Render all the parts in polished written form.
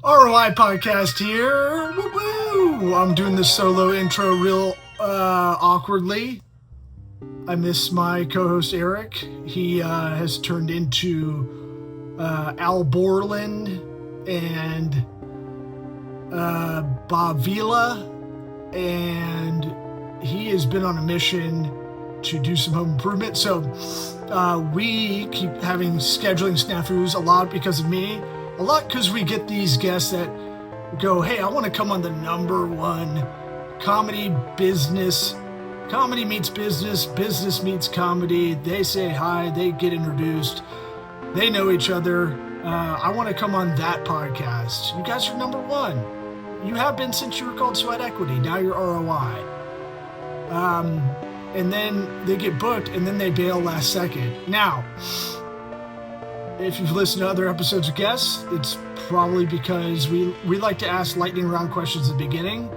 ROI Podcast here. Woo-woo. I'm doing this solo intro real awkwardly. I miss my co-host Eric. He has turned into Al Borland and Bob Vila, and he has been on a mission to do some home improvement. So we keep having scheduling snafus, a lot because of me. A lot because we get these guests that go, hey, I want to come on the #1 comedy meets business, business meets comedy. They say hi, they get introduced, they know each other. I want to come on that podcast. You guys are #1. You have been since you were called Sweat Equity. Now you're ROI. And then they get booked and then they bail last second. Now, if you've listened to other episodes of guests, it's probably because we like to ask lightning round questions at the beginning.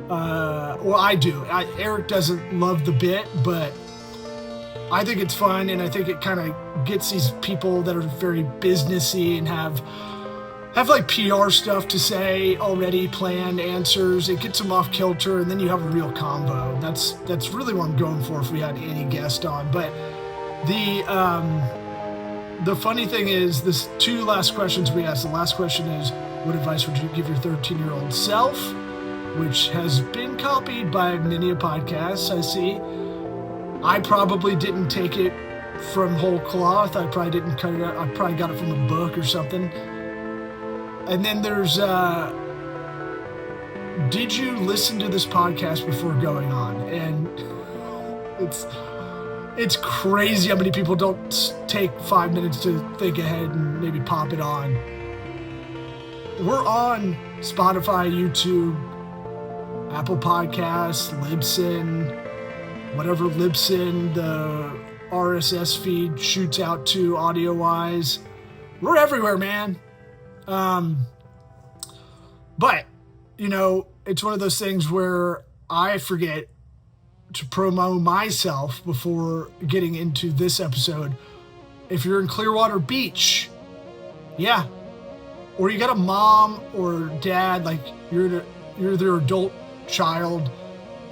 Well, I do. Eric doesn't love the bit, but I think it's fun, and I think it kind of gets these people that are very businessy and have like PR stuff to say already, planned answers. It gets them off kilter, and then you have a real combo. That's really what I'm going for if we had any guest on. But the funny thing is, this 2 last questions we asked. The last question is, what advice would you give your 13-year-old self? Which has been copied by many a podcast, I see. I probably didn't take it from whole cloth. I probably didn't cut it out. I probably got it from a book or something. And then there's, did you listen to this podcast before going on? And it's crazy how many people don't take 5 minutes to think ahead and maybe pop it on. We're on Spotify, YouTube, Apple Podcasts, Libsyn, whatever Libsyn, the RSS feed shoots out to audio-wise. We're everywhere, man. But, it's one of those things where I forget to promo myself before getting into this episode. If you're in Clearwater Beach, yeah, or you got a mom or dad, like you're their adult child,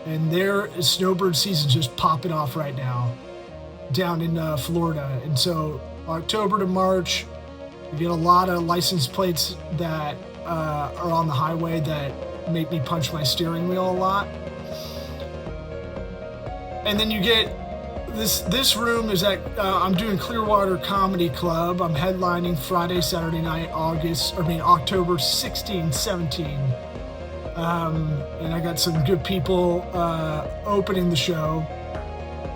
and their snowbird season's just popping off right now down in Florida. And so October to March, you get a lot of license plates that are on the highway that make me punch my steering wheel a lot. And then you get this room is at, I'm doing Clearwater Comedy Club. I'm headlining Friday, Saturday night, October 16, 17. And I got some good people opening the show.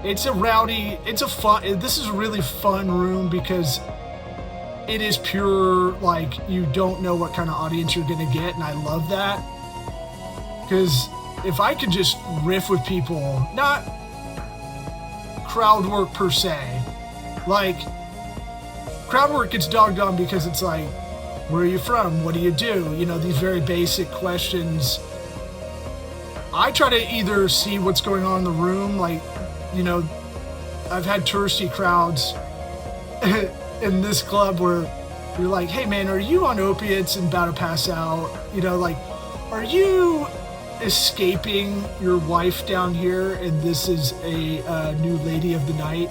This is a really fun room because it is pure, like, you don't know what kind of audience you're going to get, and I love that. Because if I could just riff with people, not crowd work per se. Like, crowd work gets dogged on because it's like, where are you from? What do you do? These very basic questions. I try to either see what's going on in the room, like, I've had touristy crowds in this club where you're like, hey man, are you on opiates and about to pass out? Like, are you escaping your wife down here and this is a new lady of the night?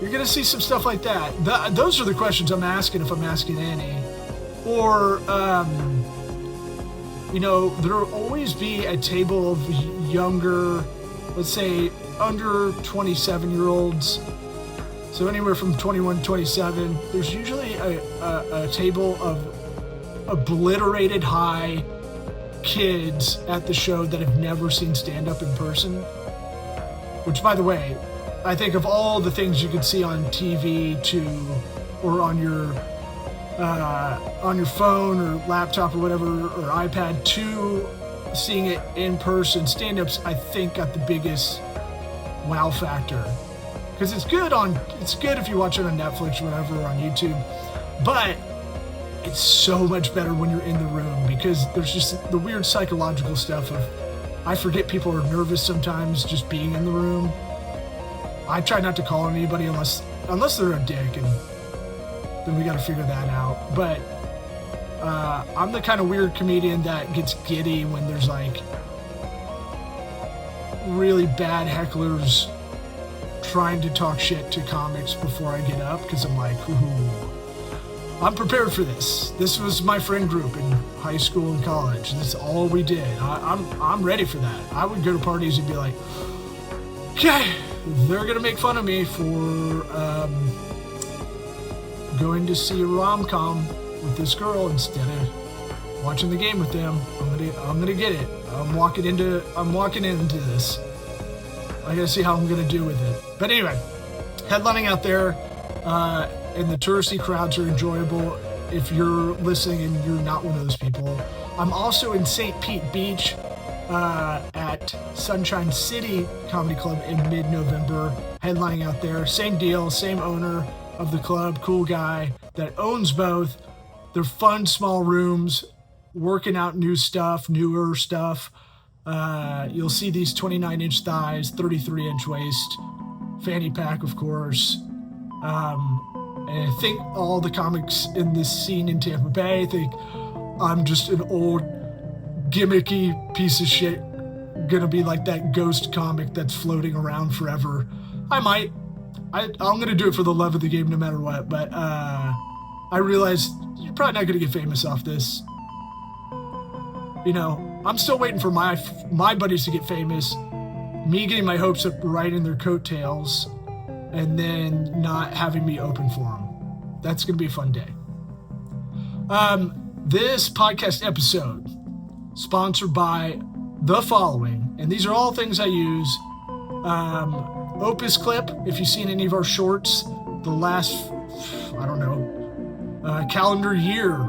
You're gonna see some stuff like that. Those are the questions I'm asking, if I'm asking any. Or there'll always be a table of younger, let's say under 27-year-olds, so anywhere from 21 to 27. There's usually a table of obliterated high kids at the show that have never seen stand-up in person. Which, by the way, I think of all the things you could see on TV or on your phone or laptop or whatever, or iPad, to seeing it in person, stand-ups, I think, got the biggest wow factor. Because it's good if you watch it on Netflix or whatever, or on YouTube, but it's so much better when you're in the room, because there's just the weird psychological stuff of, I forget people are nervous sometimes just being in the room. I try not to call on anybody unless they're a dick, and then we got to figure that out. But I'm the kind of weird comedian that gets giddy when there's like really bad hecklers trying to talk shit to comics before I get up, because I'm like, ooh, I'm prepared for this. This was my friend group in high school and college. That's all we did. I'm ready for that. I would go to parties and be like, okay, they're gonna make fun of me for going to see a rom-com with this girl instead of watching the game with them. I'm gonna get it. I'm walking into this. I gotta see how I'm gonna do with it. But anyway, headlining out there, and the touristy crowds are enjoyable if you're listening and you're not one of those people. I'm also in St. Pete Beach at Sunshine City Comedy Club in mid-November, headlining out there. Same deal, same owner of the club, cool guy that owns both. They're fun, small rooms, working out newer stuff. You'll see these 29-inch thighs, 33-inch waist, fanny pack, of course. And I think all the comics in this scene in Tampa Bay think I'm just an old, gimmicky piece of shit, gonna be like that ghost comic that's floating around forever. I might. I'm gonna do it for the love of the game no matter what, but I realize you're probably not gonna get famous off this. You know, I'm still waiting for my buddies to get famous, me getting my hopes up riding their coattails, and then not having me open for them. That's going to be a fun day. This podcast episode sponsored by the following, and these are all things I use. Opus Clip, if you've seen any of our shorts, the last, calendar year,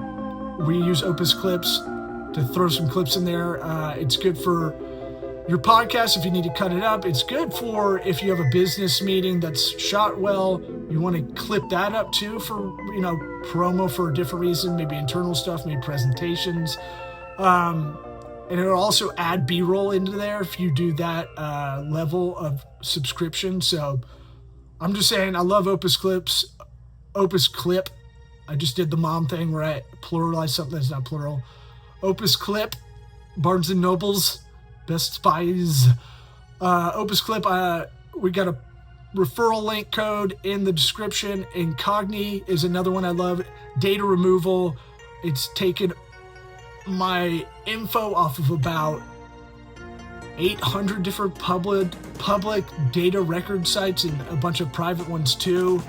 we use Opus Clips to throw some clips in there. It's good for your podcast if you need to cut it up. It's good for if you have a business meeting that's shot well, you want to clip that up too for, promo for a different reason, maybe internal stuff, maybe presentations. And it'll also add B-roll into there if you do that level of subscription. So I'm just saying, I love Opus Clip. I just did the mom thing where I pluralized something that's not plural. Opus Clip, Barnes & Noble's, Best Buys. Opus Clip, we got a referral link code in the description. Incogni is another one I love. Data removal. It's taken my info off of about 800 different public data record sites and a bunch of private ones too.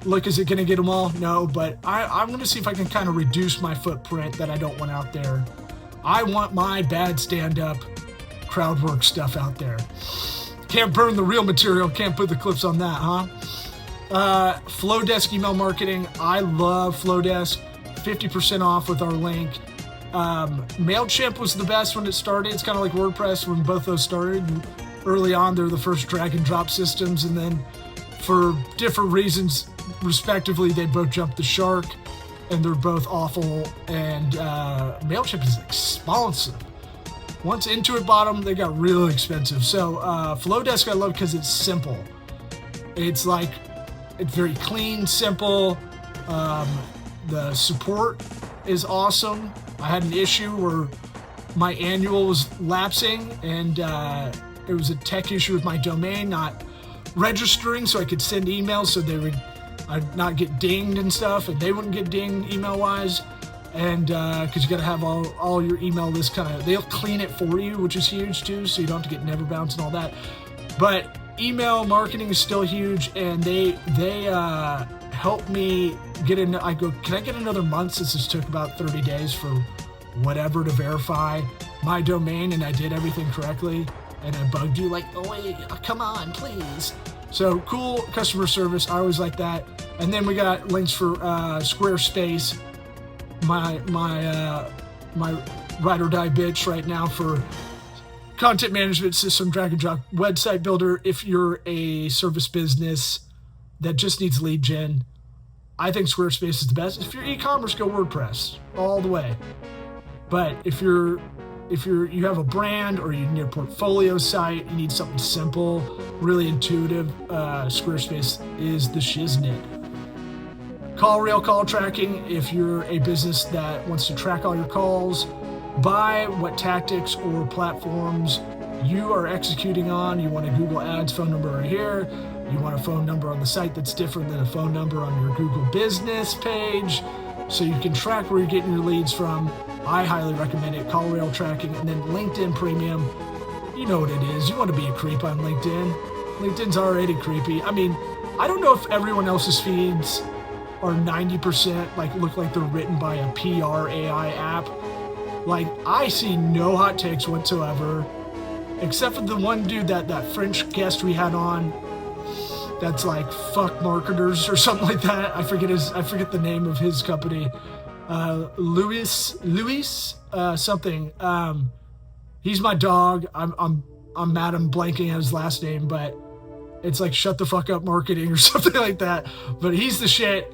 Look, is it going to get them all? No, but I'm going to see if I can kind of reduce my footprint that I don't want out there. I want my bad stand-up crowd work stuff out there. Can't burn the real material, can't put the clips on that, huh? Flowdesk email marketing. I love Flowdesk. 50% off with our link. MailChimp was the best when it started. It's kind of like WordPress when both those started. Early on, they're the first drag and drop systems, and then for different reasons, respectively, they both jumped the shark, and they're both awful. And MailChimp is expensive. Once Intuit bought them, they got really expensive. So Flowdesk I love because it's simple. It's very clean, simple. The support is awesome. I had an issue where my annual was lapsing, and it was a tech issue with my domain not registering so I could send emails, so I'd not get dinged and stuff, and they wouldn't get dinged email-wise. And because you got to have all your email list they'll clean it for you, which is huge too, so you don't have to get never bounce and all that. But email marketing is still huge, and they helped me get in. I go, can I get another month, since this took about 30 days for whatever to verify my domain, and I did everything correctly, and I bugged you like, oh wait, come on, please. So cool customer service. I always like that. And then we got links for Squarespace. My ride or die bitch right now for content management system, drag and drop website builder. If you're a service business that just needs lead gen, I think Squarespace is the best. If you're e-commerce, go WordPress all the way. But if you have a brand or you need a portfolio site, you need something simple, really intuitive, Squarespace is the shiznit. call tracking, if you're a business that wants to track all your calls by what tactics or platforms you are executing on. You want a Google Ads phone number right here. You want a phone number on the site that's different than a phone number on your Google business page, so you can track where you're getting your leads from. I highly recommend it. CallRail tracking, and then LinkedIn Premium. You know what it is. You want to be a creep on LinkedIn. LinkedIn's already creepy. I mean, I don't know if everyone else's feeds are 90% like look like they're written by a PR AI app. Like, I see no hot takes whatsoever, except for the one dude, that French guest we had on, that's like fuck marketers or something like that. I forget the name of his company. Louis something. He's my dog. I'm mad I'm blanking on his last name, but it's like shut the fuck up marketing or something like that. But he's the shit.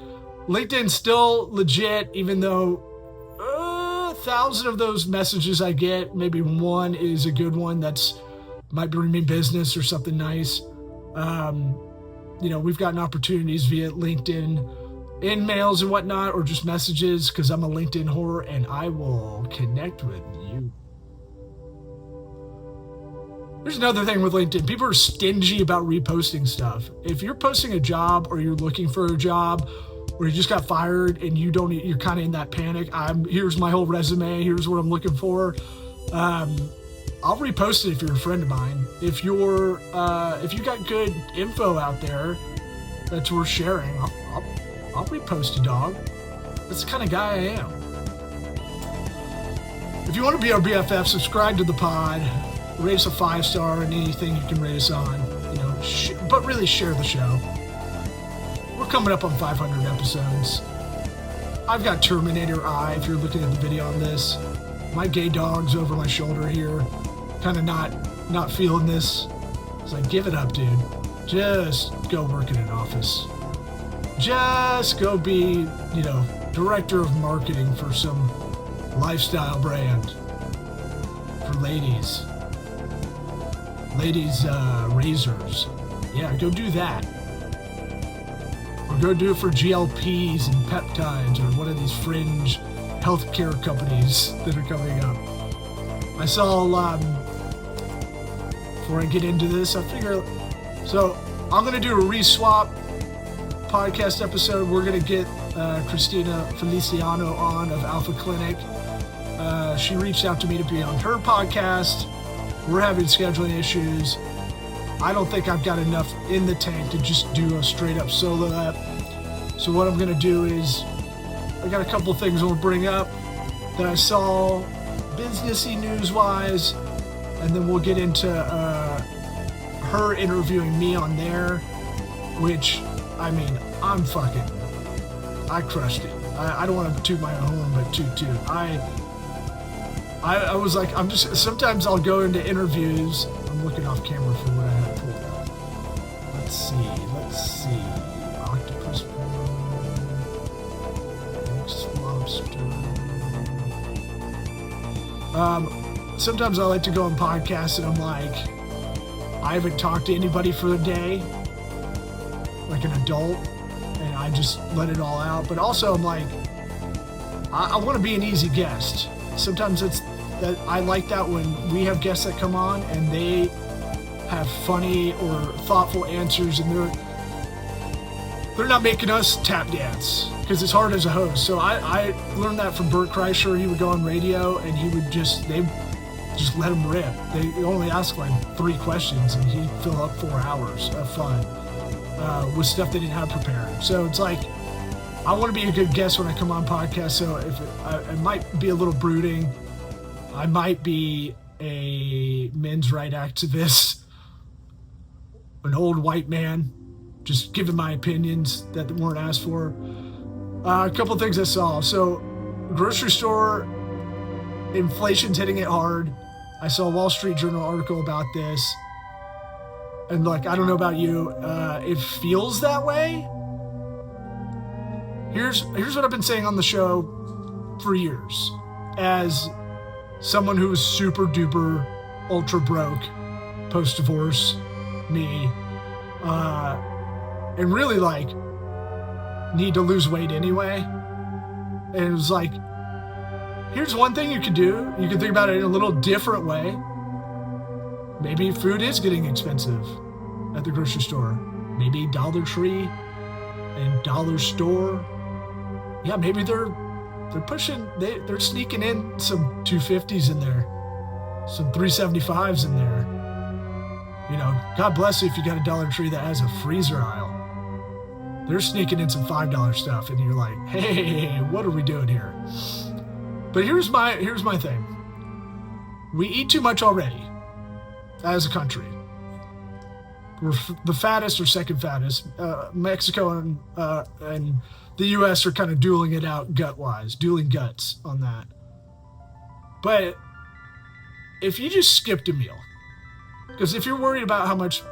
LinkedIn's still legit, even though 1,000 of those messages I get, maybe one is a good one that's might bring me business or something nice. We've gotten opportunities via LinkedIn in mails and whatnot, or just messages, because I'm a LinkedIn whore and I will connect with you. There's another thing with LinkedIn. People are stingy about reposting stuff. If you're posting a job, or you're looking for a job, or you just got fired and you're kind of in that panic, here's my whole resume, here's what I'm looking for. I'll repost it if you're a friend of mine. If you got good info out there that's worth sharing, I'll repost a dog. That's the kind of guy I am. If you want to be our BFF, subscribe to the pod, rate us a 5-star and anything you can rate us on. But really share the show. We're coming up on 500 episodes. I've got Terminator eye if you're looking at the video on this. My gay dog's over my shoulder here, kind of not feeling this. It's like, give it up, dude. Just go work in an office. Just go be, director of marketing for some lifestyle brand for ladies. Ladies, razors. Yeah, go do that. Or go do it for GLPs and peptides, or one of these fringe healthcare companies that are coming up. I saw, before I get into this, I'm going to do a re-swap podcast episode. We're going to get Christina Feliciano on of Alpha Clinic. She reached out to me to be on her podcast. We're having scheduling issues. I don't think I've got enough in the tank to just do a straight up solo app. So what I'm going to do is, I got a couple of things I want to bring up that I saw businessy news wise, and then we'll get into her interviewing me on there, which, I mean, I crushed it. I don't want to toot my own horn, but toot. I was like, sometimes I'll go into interviews. I'm looking off camera for what I have pulled up. Let's see. Octopus lobster. Sometimes I like to go on podcasts and I'm like, I haven't talked to anybody for a day, like an adult, and I just let it all out. But also I'm like, I want to be an easy guest. Sometimes I like that when we have guests that come on and they have funny or thoughtful answers, and they're not making us tap dance, because it's hard as a host. So I learned that from Bert Kreischer. He would go on radio and they just let him rip. They only ask like 3 questions and he'd fill up 4 hours of fun with stuff they didn't have prepared. So it's like, I want to be a good guest when I come on podcasts. So if it might be a little brooding, I might be a men's right activist, an old white man, just giving my opinions that weren't asked for. A couple of things I saw. So, grocery store, inflation's hitting it hard. I saw a Wall Street Journal article about this. And I don't know about you, it feels that way. Here's what I've been saying on the show for years. As someone who was super duper ultra broke post-divorce, me, and really need to lose weight anyway. And it was like, here's one thing you could do. You can think about it in a little different way. Maybe food is getting expensive at the grocery store. Maybe Dollar Tree and Dollar Store. Yeah, maybe they're sneaking in some 250s in there, some 375s in there. You know, God bless you if you got a Dollar Tree that has a freezer aisle. They're sneaking in some $5 stuff, and you're like, hey, what are we doing here? But here's my thing. We eat too much already as a country. We're the fattest or second fattest. Mexico and the U.S. are kind of dueling it out gut-wise, dueling guts on that. But if you just skipped a meal, because if you're worried about how much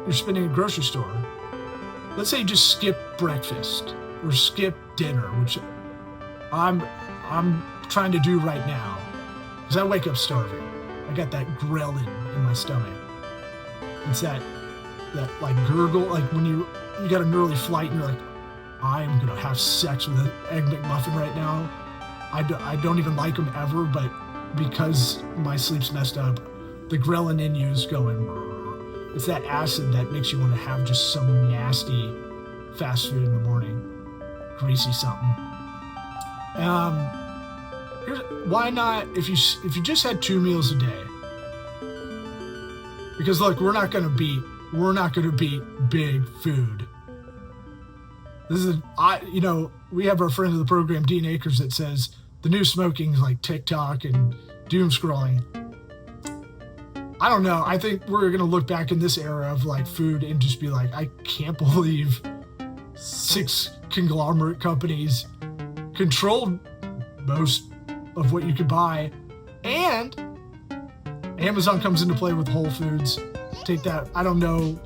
you're spending at a grocery store, let's say you just skip breakfast or skip dinner, which I'm trying to do right now, because I wake up starving. I got that ghrelin in my stomach. It's that like gurgle, like when you got an early flight and you're like, I am gonna have sex with an Egg McMuffin right now. I don't even like them ever, but because my sleep's messed up, the ghrelin in you is going. It's that acid that makes you want to have just some nasty fast food in the morning, greasy something. Why not if you just had 2 meals a day? Because look, we're not gonna beat big food. We have our friend of the program, Dean Akers, that says the new smoking is like TikTok and doom scrolling. I don't know. I think we're going to look back in this era of like food and just be like, I can't believe 6 conglomerate companies controlled most of what you could buy. And Amazon comes into play with Whole Foods. Take that. I don't know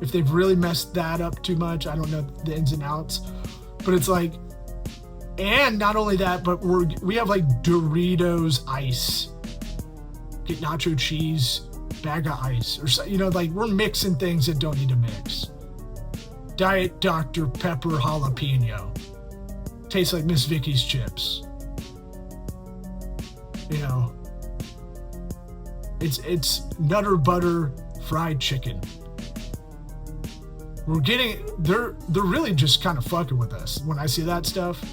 if they've really messed that up too much. I don't know the ins and outs. But it's like, and not only that, but we have like Doritos ice. Get nacho cheese, bag of ice, or like we're mixing things that don't need to mix. Diet Dr. Pepper jalapeno. Tastes like Miss Vicky's chips. It's Nutter Butter fried chicken. They're really just kind of fucking with us when I see that stuff.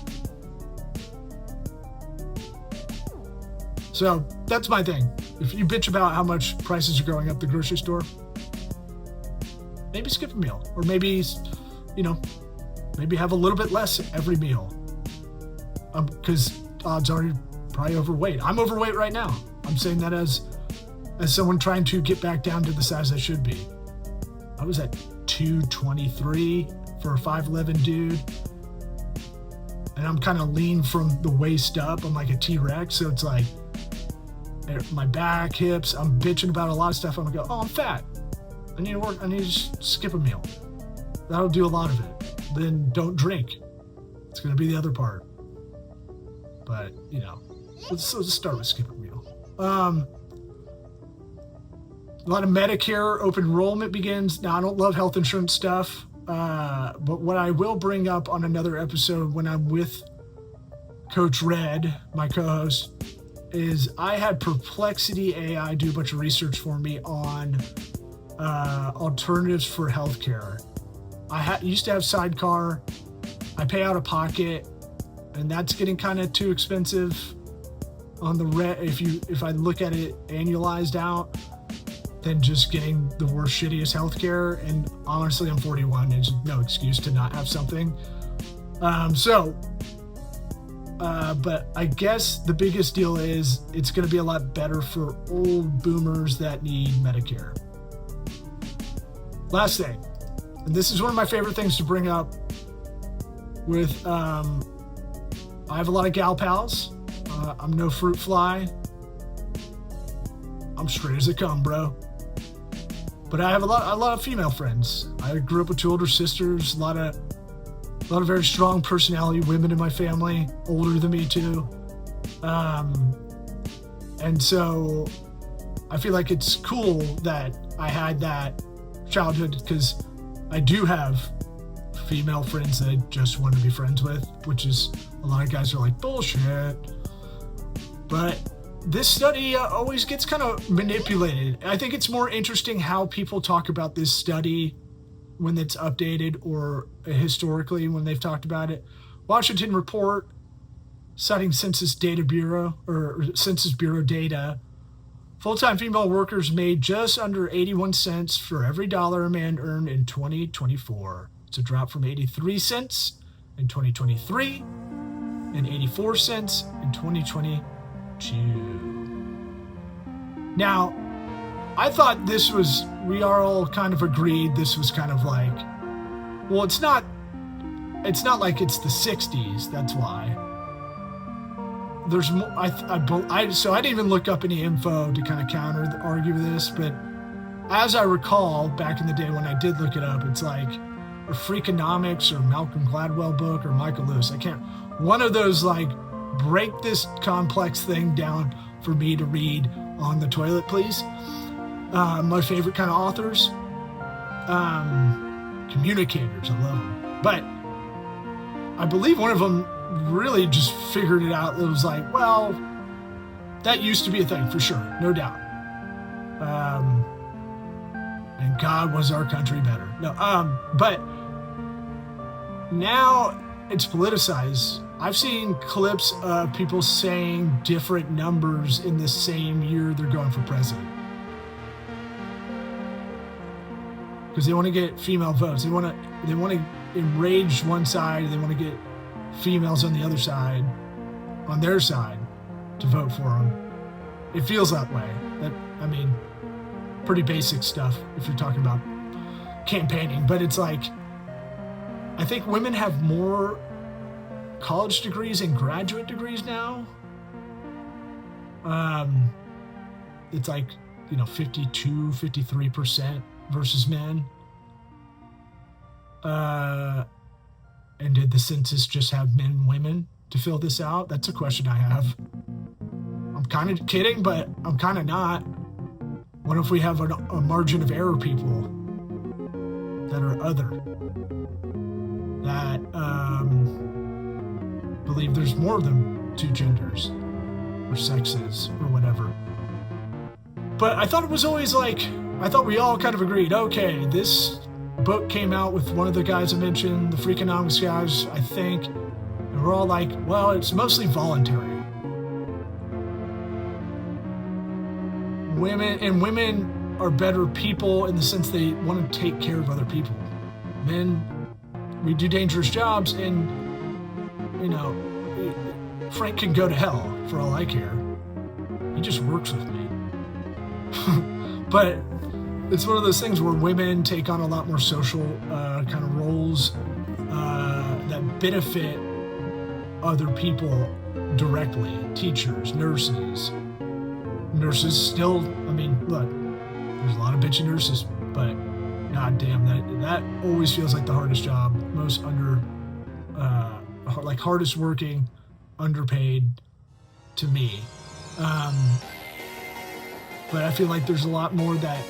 So that's my thing. If you bitch about how much prices are going up at the grocery store, maybe skip a meal, or maybe have a little bit less every meal. Because odds are you're probably overweight. I'm overweight right now. I'm saying that as someone trying to get back down to the size I should be. I was at 223 for a 5'11" dude. And I'm kind of lean from the waist up. I'm like a T-Rex. So it's like my back, hips, I'm bitching about a lot of stuff. I'm gonna go, I'm fat. I need to work. I need to just skip a meal. That'll do a lot of it. Then don't drink. It's gonna be the other part. But, let's start with skip a meal. A lot of Medicare open enrollment begins. Now, I don't love health insurance stuff, but what I will bring up on another episode when I'm with Coach Red, my co-host, is I had Perplexity AI do a bunch of research for me on alternatives for healthcare. I used to have Sidecar. I pay out of pocket, and that's getting kind of too expensive on the if I look at it annualized out, than just getting the worst, shittiest healthcare. And honestly, I'm 41. There's no excuse to not have something. But I guess the biggest deal is it's going to be a lot better for old boomers that need Medicare. Last thing, and this is one of my favorite things to bring up with, I have a lot of gal pals. I'm no fruit fly. I'm straight as it come, bro. But I have a lot of female friends. I grew up with 2 older sisters, a lot of very strong personality women in my family, older than me too. And so I feel like it's cool that I had that childhood, because I do have female friends that I just want to be friends with, which is a lot of guys are like, bullshit. But this study always gets kind of manipulated. I think it's more interesting how people talk about this study when it's updated or historically when they've talked about it. Washington Report, citing Census Bureau data, full-time female workers made just under 81 cents for every dollar a man earned in 2024. It's a drop from 83 cents in 2023 and 84 cents in 2022. Now, I thought this was, we are all kind of agreed this was kind of like, well, it's not like it's the 60s, that's why. There's more, so I didn't even look up any info to kind of argue this, but as I recall, back in the day when I did look it up, it's like a Freakonomics or Malcolm Gladwell book or Michael Lewis. One of those like, break this complex thing down for me to read on the toilet, please. My favorite kind of authors, communicators, I love them. But I believe one of them really just figured it out. It was like, well, that used to be a thing for sure, no doubt. And God was our country better. No, but now it's politicized. I've seen clips of people saying different numbers in the same year they're going for president. Because they want to get female votes. They want to enrage one side, and they want to get females on the other side, on their side, to vote for them. It feels that way. Pretty basic stuff if you're talking about campaigning. But it's like, I think women have more college degrees and graduate degrees now. It's like, 52, 53% versus men. And did the census just have men and women to fill this out? That's a question I have. I'm kind of kidding, but I'm kind of not. What if we have a margin of error people that are other? That believe there's more than two genders or sexes or whatever. But I thought it was always like, I thought we all kind of agreed, okay, this book came out with one of the guys I mentioned, the Freakonomics guys, I think, and we're all like, well, it's mostly voluntary. Women are better people in the sense they want to take care of other people. Men, we do dangerous jobs, and Frank can go to hell for all I care. He just works with me. But it's one of those things where women take on a lot more social kind of roles that benefit other people directly. Teachers, nurses. Nurses still, look, there's a lot of bitchy nurses, but god damn, that always feels like the hardest job, most hardest working, underpaid to me. But I feel like there's a lot more that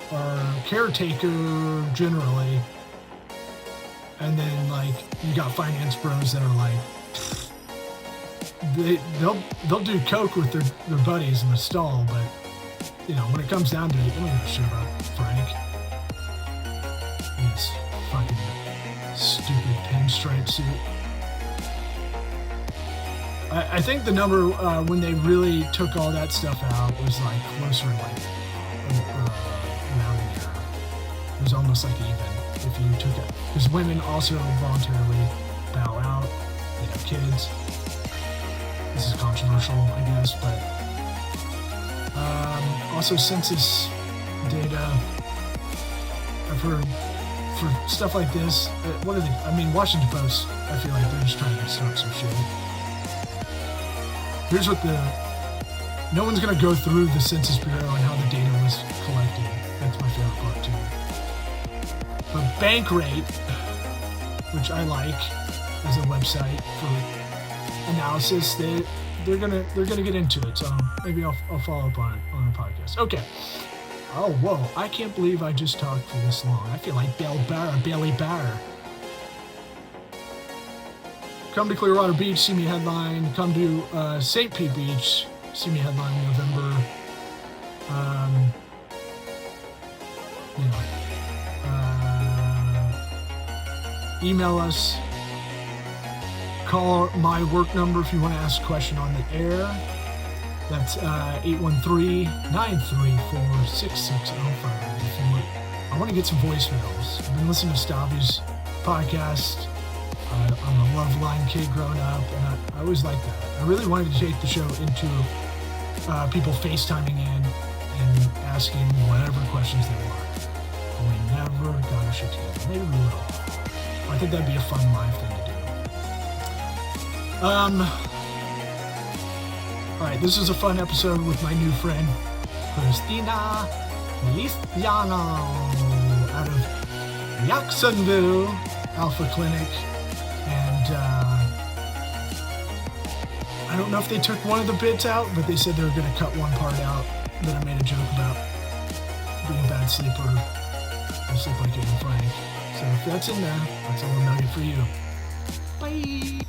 are caretaker generally, and then like you got finance bros that are like, they'll do coke with their buddies in the stall, but when it comes down to it, they don't give a shit about Frank in his fucking stupid pinstripe suit. I think the number when they really took all that stuff out was like closer like around a year. It was almost like even if you took it, because women also voluntarily bow out, they have kids. This is controversial, I guess, but also census data. I've heard for stuff like this, what are they? Washington Post, I feel like they're just trying to start some shit. Here's what no one's going to go through the Census Bureau and how the data was collected. That's my favorite part too. But Bankrate, which I like as a website for analysis, they're gonna get into it. So maybe I'll follow up on it on the podcast. Okay. Oh whoa! I can't believe I just talked for this long. I feel like Bailey Barr. come to Clearwater Beach, see me headline. Come to St. Pete Beach, see me headline in November. Email us. Call my work number if you want to ask a question on the air. That's 813-934-6605. I want to get some voicemails. I've been listening to Stavi's podcast. I'm a Love Line kid growing up, and I always liked that. I really wanted to take the show into people FaceTiming in and asking whatever questions they want. But we never got our shit together. Maybe we will. I think that'd be a fun live thing to do. All right, this is a fun episode with my new friend, Christina Feliciano, out of Jacksonville Alpha Clinic. And I don't know if they took one of the bits out, but they said they were going to cut one part out that I made a joke about being a bad sleeper. I sleep like Aiden Frank. So if that's in there, that's a little nugget for you. Bye.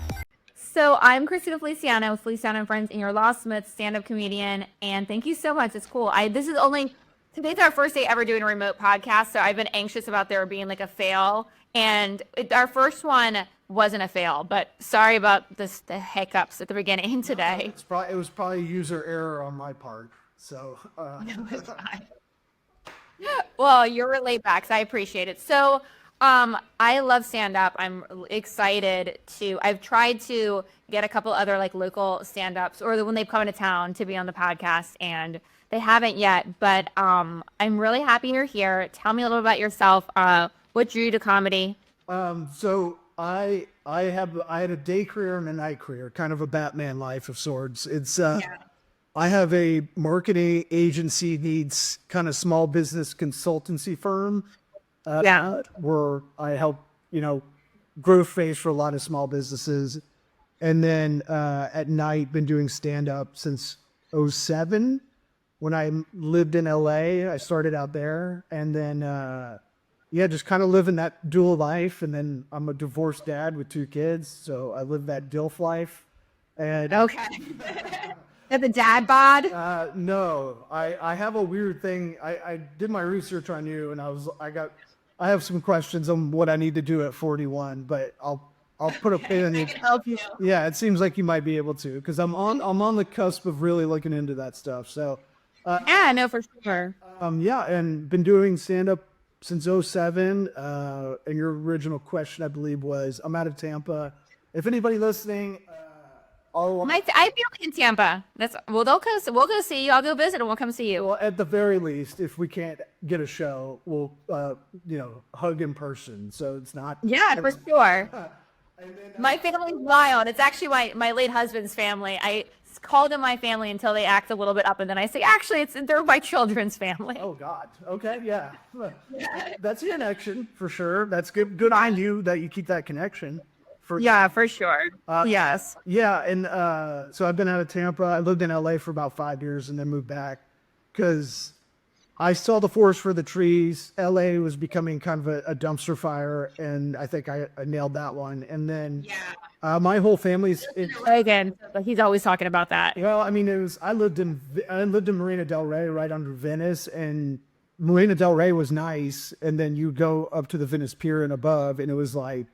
So I'm Christina Feliciano with Feliciano and Friends and your Lawsmith stand-up comedian. And thank you so much. It's cool. Today's our first day ever doing a remote podcast. So I've been anxious about there being like a fail. And our first one wasn't a fail, but sorry about the hiccups at the beginning today. It was probably user error on my part. So No, it's fine. Well, you're laid back, so I appreciate it. So I love stand-up. I'm excited I've tried to get a couple other like local stand-ups or when they've come into town to be on the podcast, and they haven't yet, but I'm really happy you're here. Tell me a little about yourself. What drew you to comedy? So I had a day career and a night career, kind of a Batman life of sorts. It's I have a marketing agency needs kind of small business consultancy firm. Where I help, growth phase for a lot of small businesses. And then at night, been doing stand-up since 2007. When I lived in LA, I started out there. And then, just kind of living that dual life. And then I'm a divorced dad with 2 kids. So I live that DILF life. And okay. The dad bod? No, I have a weird thing. I did my research on you, and I have some questions on what I need to do at 41, but I'll put a pin in you. Help you. Yeah, it seems like you might be able to, because I'm on the cusp of really looking into that stuff. So, yeah, no, for sure. And been doing stand up since 2007. And your original question, I believe, was I'm out of Tampa. If anybody listening, I feel in Tampa. We'll go see you. I'll go visit and we'll come see you. Well, at the very least, if we can't get a show, we'll hug in person. So it's not. Yeah, for sure. My family's wild. It's actually my late husband's family. I called them my family until they act a little bit up, and then I say, actually, they're my children's family. Oh God. Okay. Yeah. That's a connection for sure. That's good. Good on you that you keep that connection. For sure. Yes. Yeah, and so I've been out of Tampa. I lived in LA for about 5 years and then moved back because I saw the forest for the trees. LA was becoming kind of a dumpster fire, and I think I nailed that one. And then my whole family's again. He's always talking about that. Well, I mean, I lived in Marina Del Rey, right under Venice, and Marina Del Rey was nice, and then you go up to the Venice Pier and above, and it was like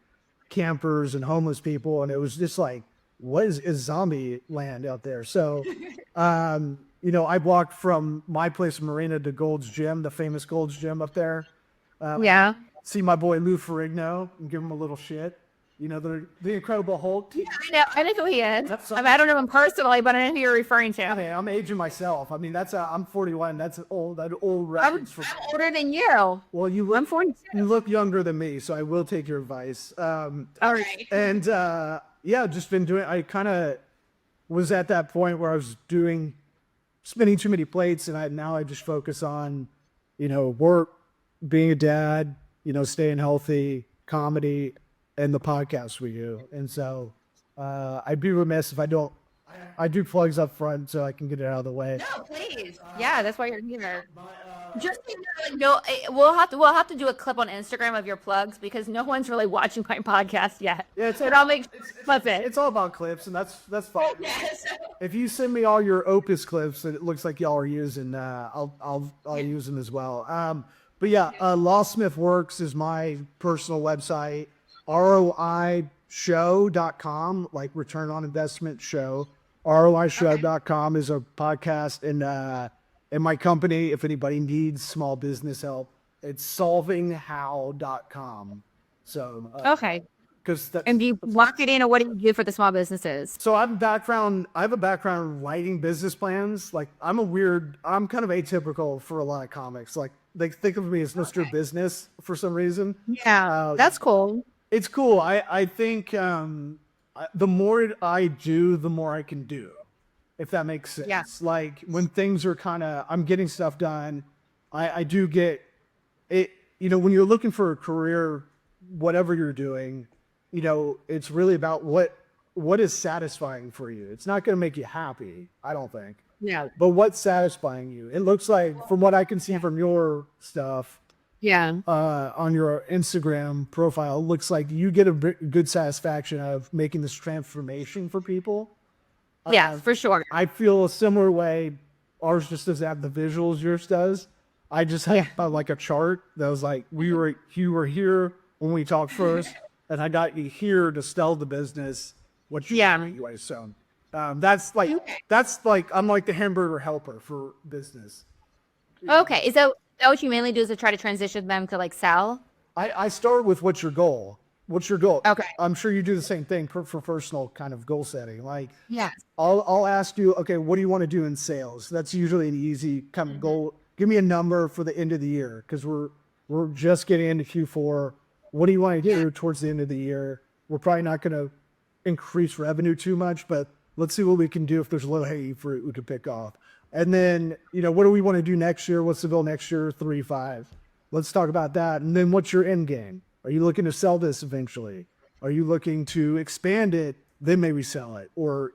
campers and homeless people, and it was just like, what is zombie land out there? So I walked from my place in Marina to Gold's Gym, the famous Gold's Gym up there. See my boy Lou Ferrigno and give him a little shit. The Incredible Hulk. I know who he is. I don't know him personally, but I know who you're referring to. I'm aging myself. I mean, I'm 41. That's old reference. I'm older than you. Well, I'm 42. You look younger than me, so I will take your advice. All right. And just been doing. I kind of was at that point where I was spinning too many plates, and now I just focus on, work, being a dad, staying healthy, comedy, and the podcast we do. And so I'd be remiss if I don't. I do plugs up front so I can get it out of the way. No, please. Yeah, that's why you're here. Just so you know, like, no, we'll have to do a clip on Instagram of your plugs because no one's really watching my podcast yet. Yeah, but I'll make sure it's all about clips, and that's fine. Yes. If you send me all your Opus clips that it looks like y'all are using, I'll use them as well. But yeah, Lawsmith Works is my personal website. ROIshow.com, like return on investment show. ROIshow.com is a podcast, and my company, if anybody needs small business help, it's solvinghow.com. So Okay. because And do you marketing or what do you do for the small businesses? so I have a background in writing business plans. Like I'm kind of atypical for a lot of comics. Like they think of me as Mr. Business for some reason. Yeah, that's cool. It's cool. I think the more I do, the more I can do, if that makes sense. Yeah. Like when things are I'm getting stuff done, I do get it. When you're looking for a career, whatever you're doing, it's really about what is satisfying for you. It's not going to make you happy, I don't think. Yeah. But what's satisfying you? It looks like, from what I can see from your stuff, Yeah. on your Instagram profile, it looks like you get a good satisfaction of making this transformation for people. Yeah, for sure. I feel a similar way. Ours just doesn't have the visuals yours does. I just have like a chart that was like, you were here when we talked first, and I got you here to sell the business. Anyway, so that's like I'm like the hamburger helper for business. Okay. Is that what you mainly do is to try to transition them to like sell? I start with what's your goal? What's your goal? Okay. I'm sure you do the same thing for personal kind of goal setting. Like, Yes. I'll ask you, okay, what do you want to do in sales? That's usually an easy kind of goal. Give me a number for the end of the year because we're just getting into Q4. What do you want to do towards the end of the year? We're probably not going to increase revenue too much, but let's see what we can do if there's a little hanging fruit we can pick off. And then, what do we want to do next year? What's the goal next year? 3-5. Let's talk about that. And then what's your end game? Are you looking to sell this eventually? Are you looking to expand it, then maybe sell it? Or,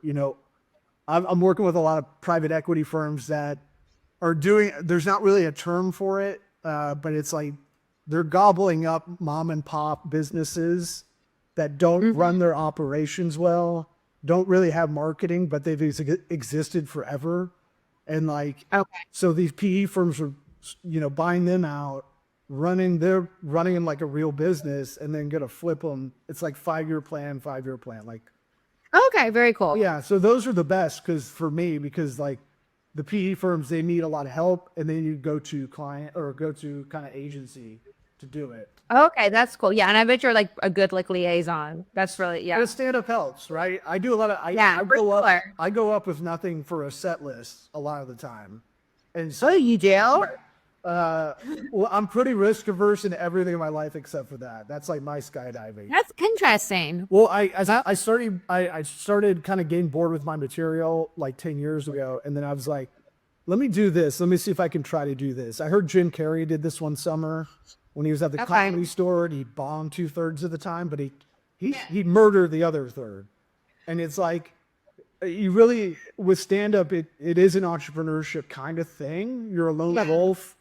I'm working with a lot of private equity firms that are there's not really a term for it, but it's like they're gobbling up mom and pop businesses that don't run their operations well, don't really have marketing, but they've existed forever. And so these PE firms are, buying them out, running them like a real business, and then gonna flip them. It's like 5-year plan. Like, Okay, very cool. yeah. So those are the best because like the PE firms, they need a lot of help, and then you go to client or go to kind of agency to do it. Okay, that's cool. Yeah, and I bet you're like a good like liaison. That's really And a stand-up helps, right? I do a lot of I go up with nothing for a set list a lot of the time. And so you do? well, I'm pretty risk averse in everything in my life except for that. That's like my skydiving. That's interesting. Well, I started kind of getting bored with my material like 10 years ago, and then I was like, let me do this. Let me see if I can try to do this. I heard Jim Carrey did this one summer when he was at the Comedy Store, and he bombed 2/3 of the time, but he murdered the other third. And it's like, you really, with stand-up, it is an entrepreneurship kind of thing. You're a lone wolf,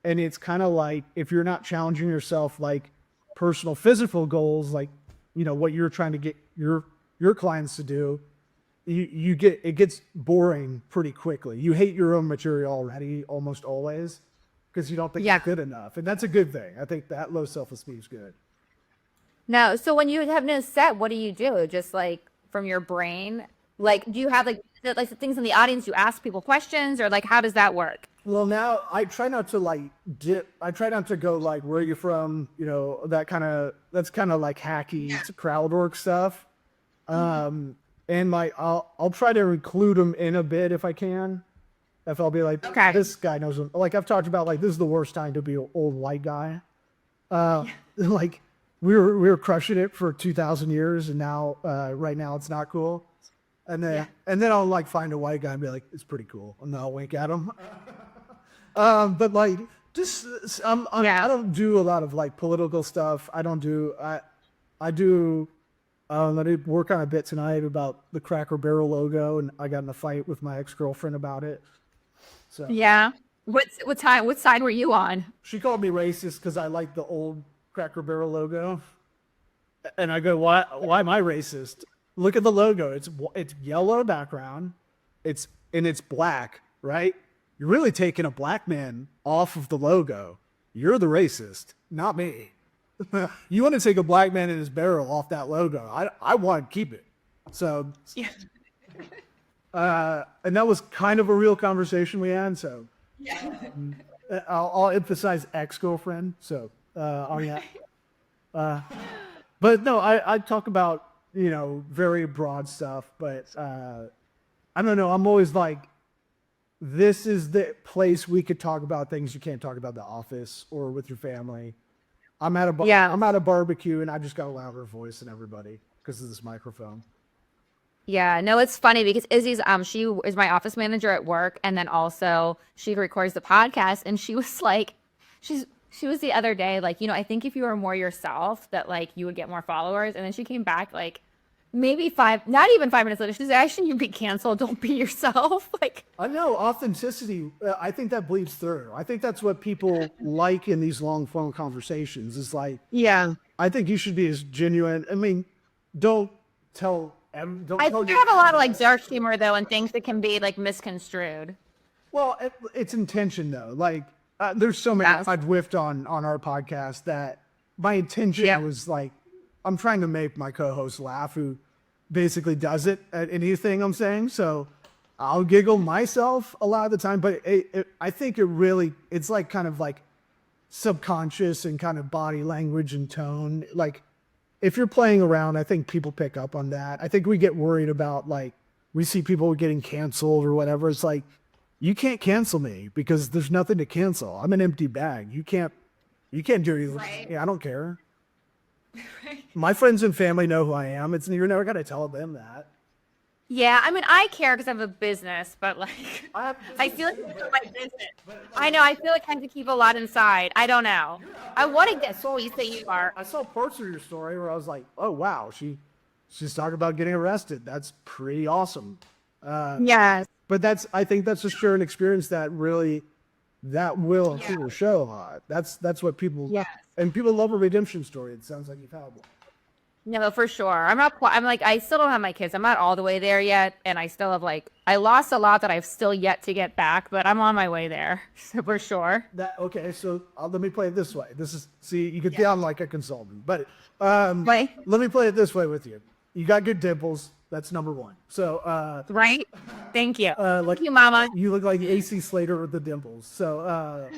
and it's kind of like, if you're not challenging yourself, like personal physical goals, like, what you're trying to get your clients to do, it gets boring pretty quickly. You hate your own material already, almost always, because you don't think it's good enough. And that's a good thing. I think that low self-esteem is good. No, so when you have no set, what do you do? Just like from your brain? Like, do you have like things in the audience? You ask people questions, or like, how does that work? Well, now I try not to like dip. I try not to go like, where are you from? That's kind of like hacky crowd work stuff. And I'll try to include them in a bit if I can. If I'll be like, this guy knows him. Like I've talked about, like, this is the worst time to be an old white guy. Like we were crushing it for 2,000 years, and now right now it's not cool. And then I'll like find a white guy and be like, it's pretty cool, and then I'll wink at him. But like, just I don't do a lot of like political stuff. I do. I did work on a bit tonight about the Cracker Barrel logo, and I got in a fight with my ex-girlfriend about it. So yeah. What time? What side were you on? She called me racist because I like the old Cracker Barrel logo. And I go, why am I racist? Look at the logo. It's yellow background. It's black, right? You're really taking a black man off of the logo. You're the racist, not me. You want to take a black man and his barrel off that logo. I want to keep it. So, Yeah. And that was kind of a real conversation we had. So, I'll emphasize ex-girlfriend. So, but no, I talk about, very broad stuff, but I don't know. I'm always like, this is the place we could talk about things you can't talk about in the office or with your family. I'm at a barbecue and I just got a louder voice than everybody because of this microphone. Yeah, no, it's funny because Izzy's she is my office manager at work, and then also she records the podcast, and she was like, she was the other day like, I think if you were more yourself that like you would get more followers, and then she came back like maybe not even 5 minutes later, she said, actually you'd be canceled, don't be yourself. Like, I know authenticity, I think that bleeds through. I think that's what people like in these long phone conversations is like, yeah, I think you should be as genuine. I mean, don't tell. I think you have a lot of like dark humor though, and things that can be like misconstrued. Well, it's intention though. Like there's so many I've whiffed on our podcast that my intention was like, I'm trying to make my co-host laugh, who basically does it at anything I'm saying. So I'll giggle myself a lot of the time, but I think it's like kind of like subconscious and kind of body language and tone. Like if you're playing around, I think people pick up on that. I think we get worried about like, we see people getting canceled or whatever. It's like, you can't cancel me because there's nothing to cancel. I'm an empty bag. You can't do anything. Right. Yeah, I don't care. Right. My friends and family know who I am. You're never going to tell them that. Yeah, I mean, I care because I have a business, but like, I feel like it's my business. I know, I feel like I have to keep a lot inside. I don't know. I want to get so you say you are. I saw parts of your story where I was like, oh, wow, she's talking about getting arrested. That's pretty awesome. Yes. But I think that's just an experience that will people show a lot. That's what people, and people love a redemption story. It sounds like you've had one. No, for sure. I'm like, I still don't have my kids. I'm not all the way there yet. And I still have like, I lost a lot that I've still yet to get back, but I'm on my way there. So for sure. Okay. So let me play it this way. You can tell I'm like a consultant, but let me play it this way with you. You got good dimples. That's number one. So, right. Thank you. Thank you, Mama. You look like AC Slater with the dimples. So,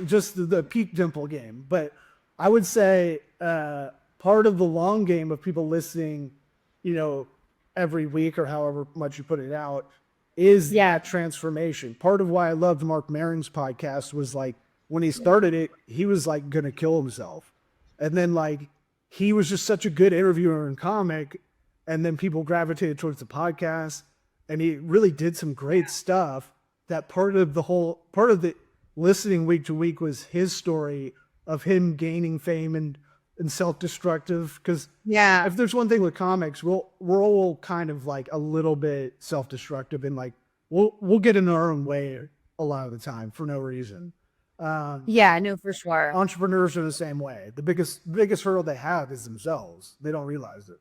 just the peak dimple game. But I would say, part of the long game of people listening, every week or however much you put it out is that transformation. Part of why I loved Mark Maron's podcast was like, when he started it, he was like going to kill himself. And then like, he was just such a good interviewer and comic. And then people gravitated towards the podcast, and he really did some great stuff. That part of the listening week to week was his story of him gaining fame and self-destructive. Because if there's one thing with comics, we're all kind of like a little bit self-destructive, and like we'll get in our own way a lot of the time for no reason. No, for sure. Entrepreneurs are the same way. The biggest hurdle they have is themselves. They don't realize it.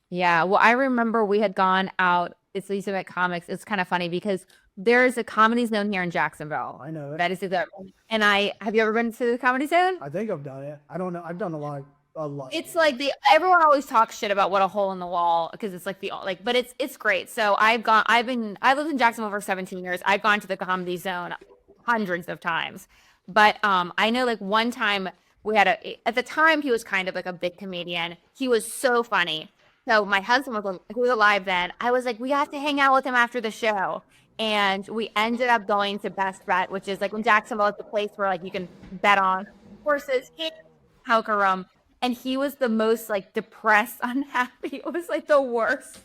Yeah, well, I remember we had gone out. It's Lisa at Comics. It's kind of funny because there's a Comedy Zone here in Jacksonville. I know it. That is exactly. And have you ever been to the Comedy Zone? I think I've done it. I don't know. I've done a lot. It's like everyone always talks shit about what a hole in the wall because it's like but it's great. So I lived in Jacksonville for 17 years. I've gone to the Comedy Zone hundreds of times, but I know like one time at the time he was kind of like a big comedian. He was so funny. So my husband who was alive then, I was like, we have to hang out with him after the show. And we ended up going to Best Bet, which is like in Jacksonville, it's a place where like you can bet on horses, poker room. And he was the most like depressed, unhappy. It was like the worst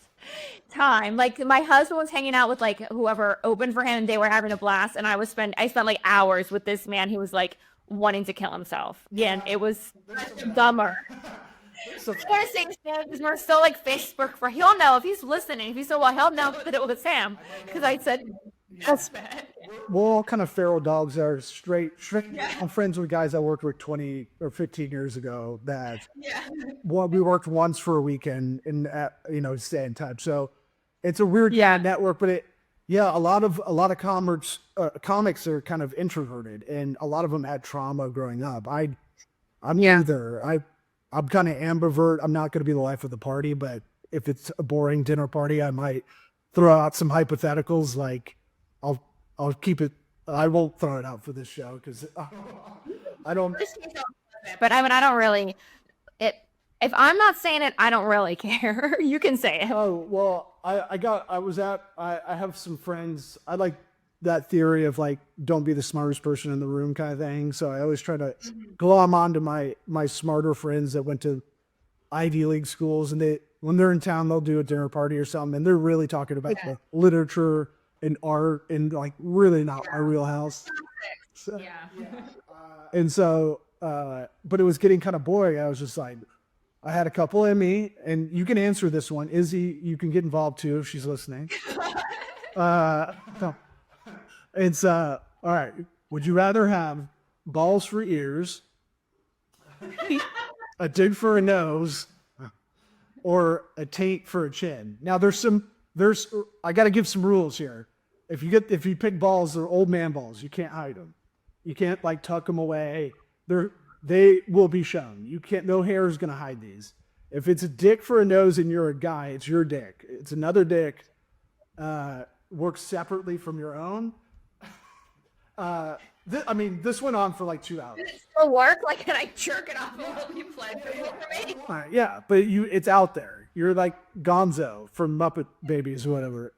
time. Like my husband was hanging out with like whoever opened for him and they were having a blast. And I spent like hours with this man who was like wanting to kill himself. Yeah, and it was dumber. So I say because we're still like Facebook he'll know if he's listening. If he's so well, he'll know that it was Sam because I said that's bad. we're all kind of feral dogs that are straight. I'm friends with guys I worked with 20 or 15 years ago that we worked once for a weekend and stay in touch. So it's a weird kind of network, but a lot of comics are kind of introverted, and a lot of them had trauma growing up. I'm neither. I'm kind of ambivert. I'm not going to be the life of the party, but if it's a boring dinner party, I might throw out some hypotheticals. Like I'll keep it. I won't throw it out for this show because I don't. But I mean, I don't really. If I'm not saying it, I don't really care. You can say it. Oh well, I have some friends. I like that theory of like, don't be the smartest person in the room kind of thing. So I always try to glom onto my smarter friends that went to Ivy League schools, and when they're in town, they'll do a dinner party or something, and they're really talking about the literature and art and like really not our wheelhouse. So, and so, but it was getting kind of boring. I was just like, I had a couple in me, and you can answer this one. Izzy, you can get involved too if she's listening. No. It's all right. Would you rather have balls for ears, a dick for a nose, or a taint for a chin? Now I got to give some rules here. If you pick balls, they're old man balls. You can't hide them. You can't like tuck them away. They will be shown. You can't. No hair is gonna hide these. If it's a dick for a nose and you're a guy, it's your dick. It's another dick. Works separately from your own. This went on for like 2 hours. Does it still work? Like, can I jerk it off? Will be pleasurable for me? Yeah, but it's out there. You're like Gonzo from Muppet Babies or whatever.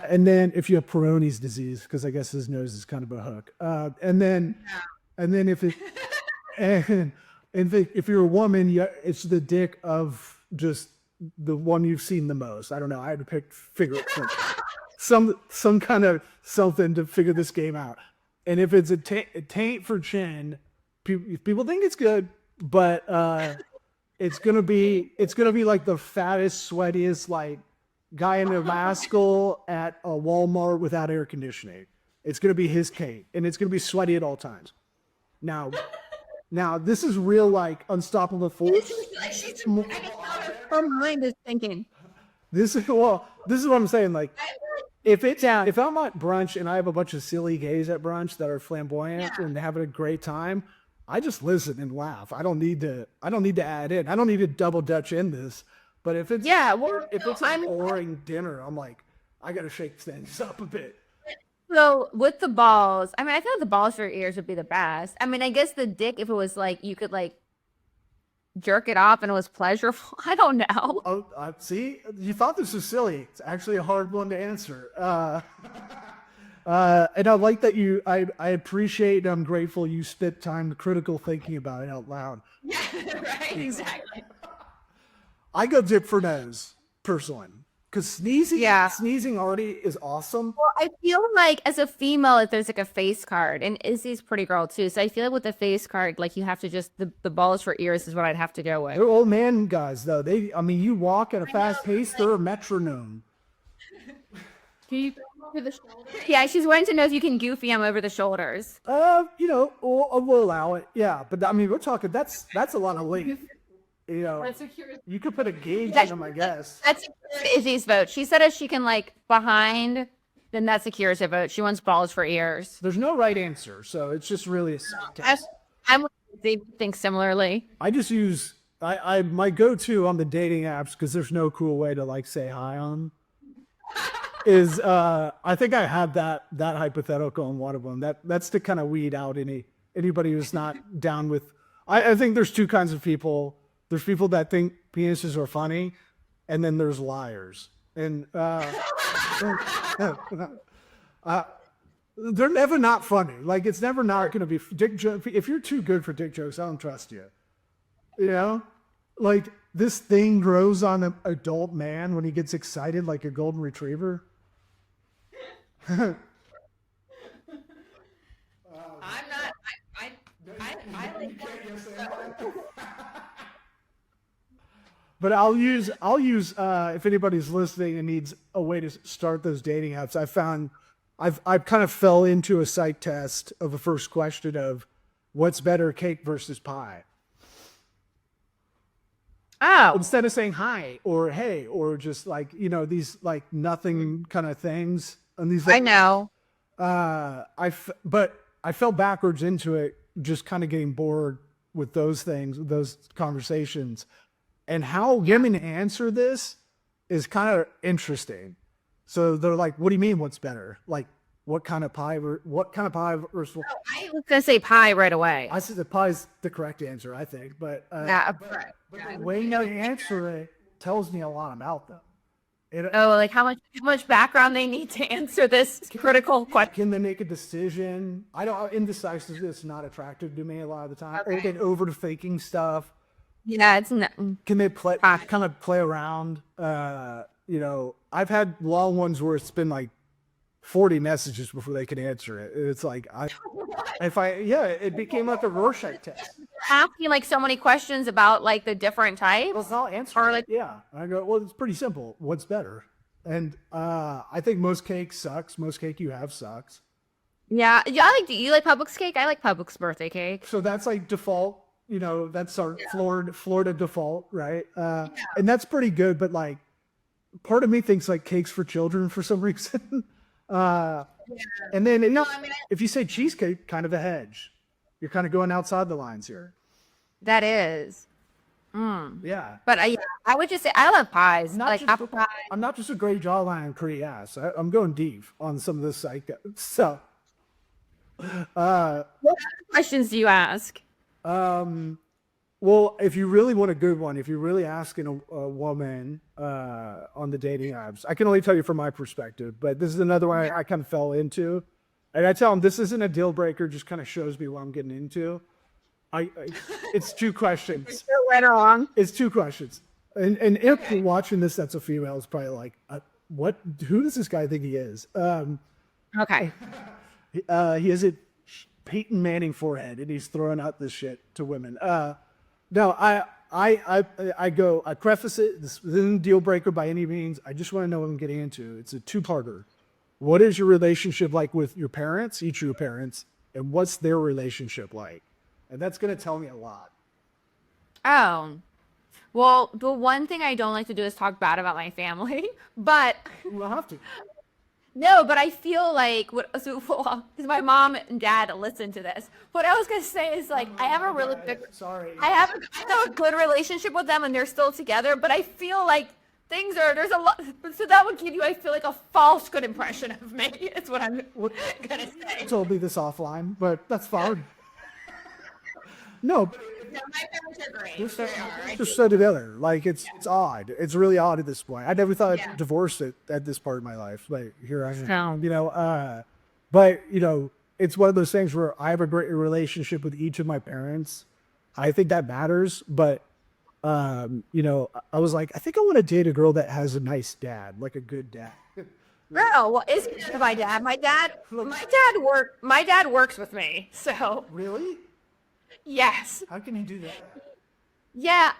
And then if you have Peyronie's disease, because I guess his nose is kind of a hook. And then if you're a woman, it's the dick of just the one you've seen the most. I don't know. I had to figure some kind of something to figure this game out. And if it's a taint for chin, people think it's good, but it's gonna be like the fattest, sweatiest like guy in a mascal at a Walmart without air conditioning. It's gonna be his taint, and it's gonna be sweaty at all times. Now this is real like unstoppable force. Her mind is thinking. This is what I'm saying. Like, if I'm at brunch and I have a bunch of silly gays at brunch that are flamboyant and having a great time, I just listen and laugh. I don't need to add in. I don't need to double dutch in this. But if it's a boring dinner, I'm like, I gotta shake things up a bit. So with the balls, I mean, I feel like the balls for your ears would be the best. I mean, I guess the dick, if it was like you could like jerk it off and it was pleasurable. I don't know. Oh, see, you thought this was silly. It's actually a hard one to answer. And I like that I appreciate and I'm grateful you spent time critical thinking about it out loud. Yeah, right, exactly. I go dip for nose, personally. Because sneezing already is awesome. Well, I feel like as a female, if there's like a face card, and Izzy's pretty girl too, so I feel like with the face card, like you have to just the balls for ears is what I'd have to go with. They're old man guys though. You walk at a fast pace. They're a metronome. Can you go over the shoulders? Yeah, she's wanting to know if you can goofy them over the shoulders. We'll allow it. Yeah, but I mean, we're talking that's a lot of length. You could put a gauge in them, I guess. That's Izzy's vote. She said if she can like behind, then that's Akira's vote. She wants balls for ears. There's no right answer, so it's just really a test. They think similarly. I just use my go-to on the dating apps because there's no cool way to like say hi on them. Is I think I have that hypothetical in one of them. That's to kind of weed out anybody who's not down with. I think there's two kinds of people. There's people that think penises are funny, and then there's liars. And they're never not funny. Like, it's never not going to be dick joke. If you're too good for dick jokes, I don't trust you. You know? Like, this thing grows on an adult man when he gets excited like a golden retriever. I'm not. I like But I'll use if anybody's listening and needs a way to start those dating apps. I found I've kind of fell into a psych test of a first question of what's better, cake versus pie. Oh, Instead of saying hi or hey or just like, you know, these like nothing kind of things. And these, I know. but I fell backwards into it, just kind of getting bored with those things, those conversations, and how women answer this is kind of interesting. So they're like, "What do you mean? What's better? Like, what kind of pie? What kind of pie versus?" I was gonna say pie right away. I said the pie's the correct answer, I think, but Yeah, the way they answer it tells me a lot about them. like how much background they need to answer this critical question. Can they make a decision? I don't. Indecisive is not attractive to me a lot of the time. Or get overthinking stuff. Yeah, it's not. Can they kind of play around? You know, I've had long ones where it's been like 40 messages before they can answer it. It's like it became like a Rorschach test. Asking like so many questions about like the different types. Well, I'll answer it. Yeah. I go, well, it's pretty simple. What's better? And I think most cake sucks. Most cake you have sucks. Yeah. Do you like Publix cake? I like Publix birthday cake. So that's like default, you know, that's our Florida default, right? And that's pretty good, but like part of me thinks like cakes for children for some reason. And then if you say cheesecake, kind of a hedge. You're kind of going outside the lines here. That is. Yeah. But I would just say I love pies. Like apple pie. I'm not just a great jawline and pretty ass. I'm going deep on some of this psycho. So, what questions do you ask? Well, if you really want a good one, if you're really asking a woman on the dating apps, I can only tell you from my perspective, but this is another one I kind of fell into. And I tell them this isn't a deal breaker, just kind of shows me what I'm getting into. It's two questions. Right or wrong? It's two questions. And if you're watching this, that's a female, it's probably like, who does this guy think he is? Okay. He has a Peyton Manning forehead, and he's throwing out this shit to women. No, I preface it. This isn't a deal breaker by any means. I just want to know what I'm getting into. It's a two-parter. What is your relationship like with your parents, each of your parents, and what's their relationship like? And that's going to tell me a lot. Oh, well, the one thing I don't like to do is talk bad about my family, but We'll have to. no, but I feel like because my mom and dad listen to this. What I was gonna say is like I have a really good, I have a good relationship with them, and they're still together. But I feel like there's a lot. So that would give you, I feel like, a false good impression of me. It's what I'm gonna say. You told me this offline, but that's fine. No, No, my parents are great. just so together. Like it's odd. It's really odd at this point. I never thought I'd divorce it at this part of my life, but here I am. You know, but you know, it's one of those things where I have a great relationship with each of my parents. I think that matters, but you know, I was like, I think I want to date a girl that has a nice dad, like a good dad. No, well, it's my dad. My dad works with me. So Really? yes. How can he do that? Yeah,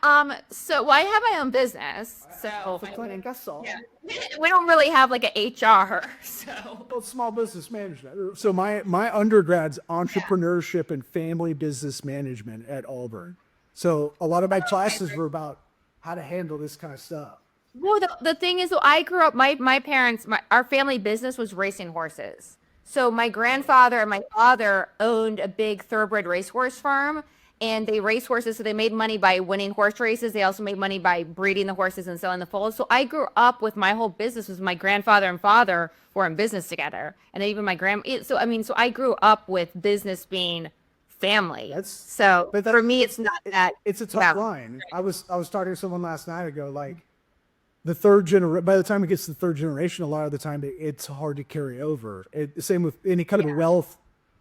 so I have my own business, so Yeah. we don't really have like a HR, so Well, small business management. So my undergrad's entrepreneurship and family business management at Auburn. So a lot of my classes were about how to handle this kind of stuff. well, the thing is, so I grew up, my parents, our family business was racing horses. So my grandfather and my father owned a big thoroughbred racehorse farm, and they race horses. So they made money by winning horse races. They also made money by breeding the horses and selling the foals. So I grew up with my whole business was my grandfather and father were in business together. And even my so I grew up with business being family. For me, it's not that. It's a tough line. I was talking to someone last night ago, like the third generation, by the time it gets to the third generation, a lot of the time it's hard to carry over. Same with any kind of wealth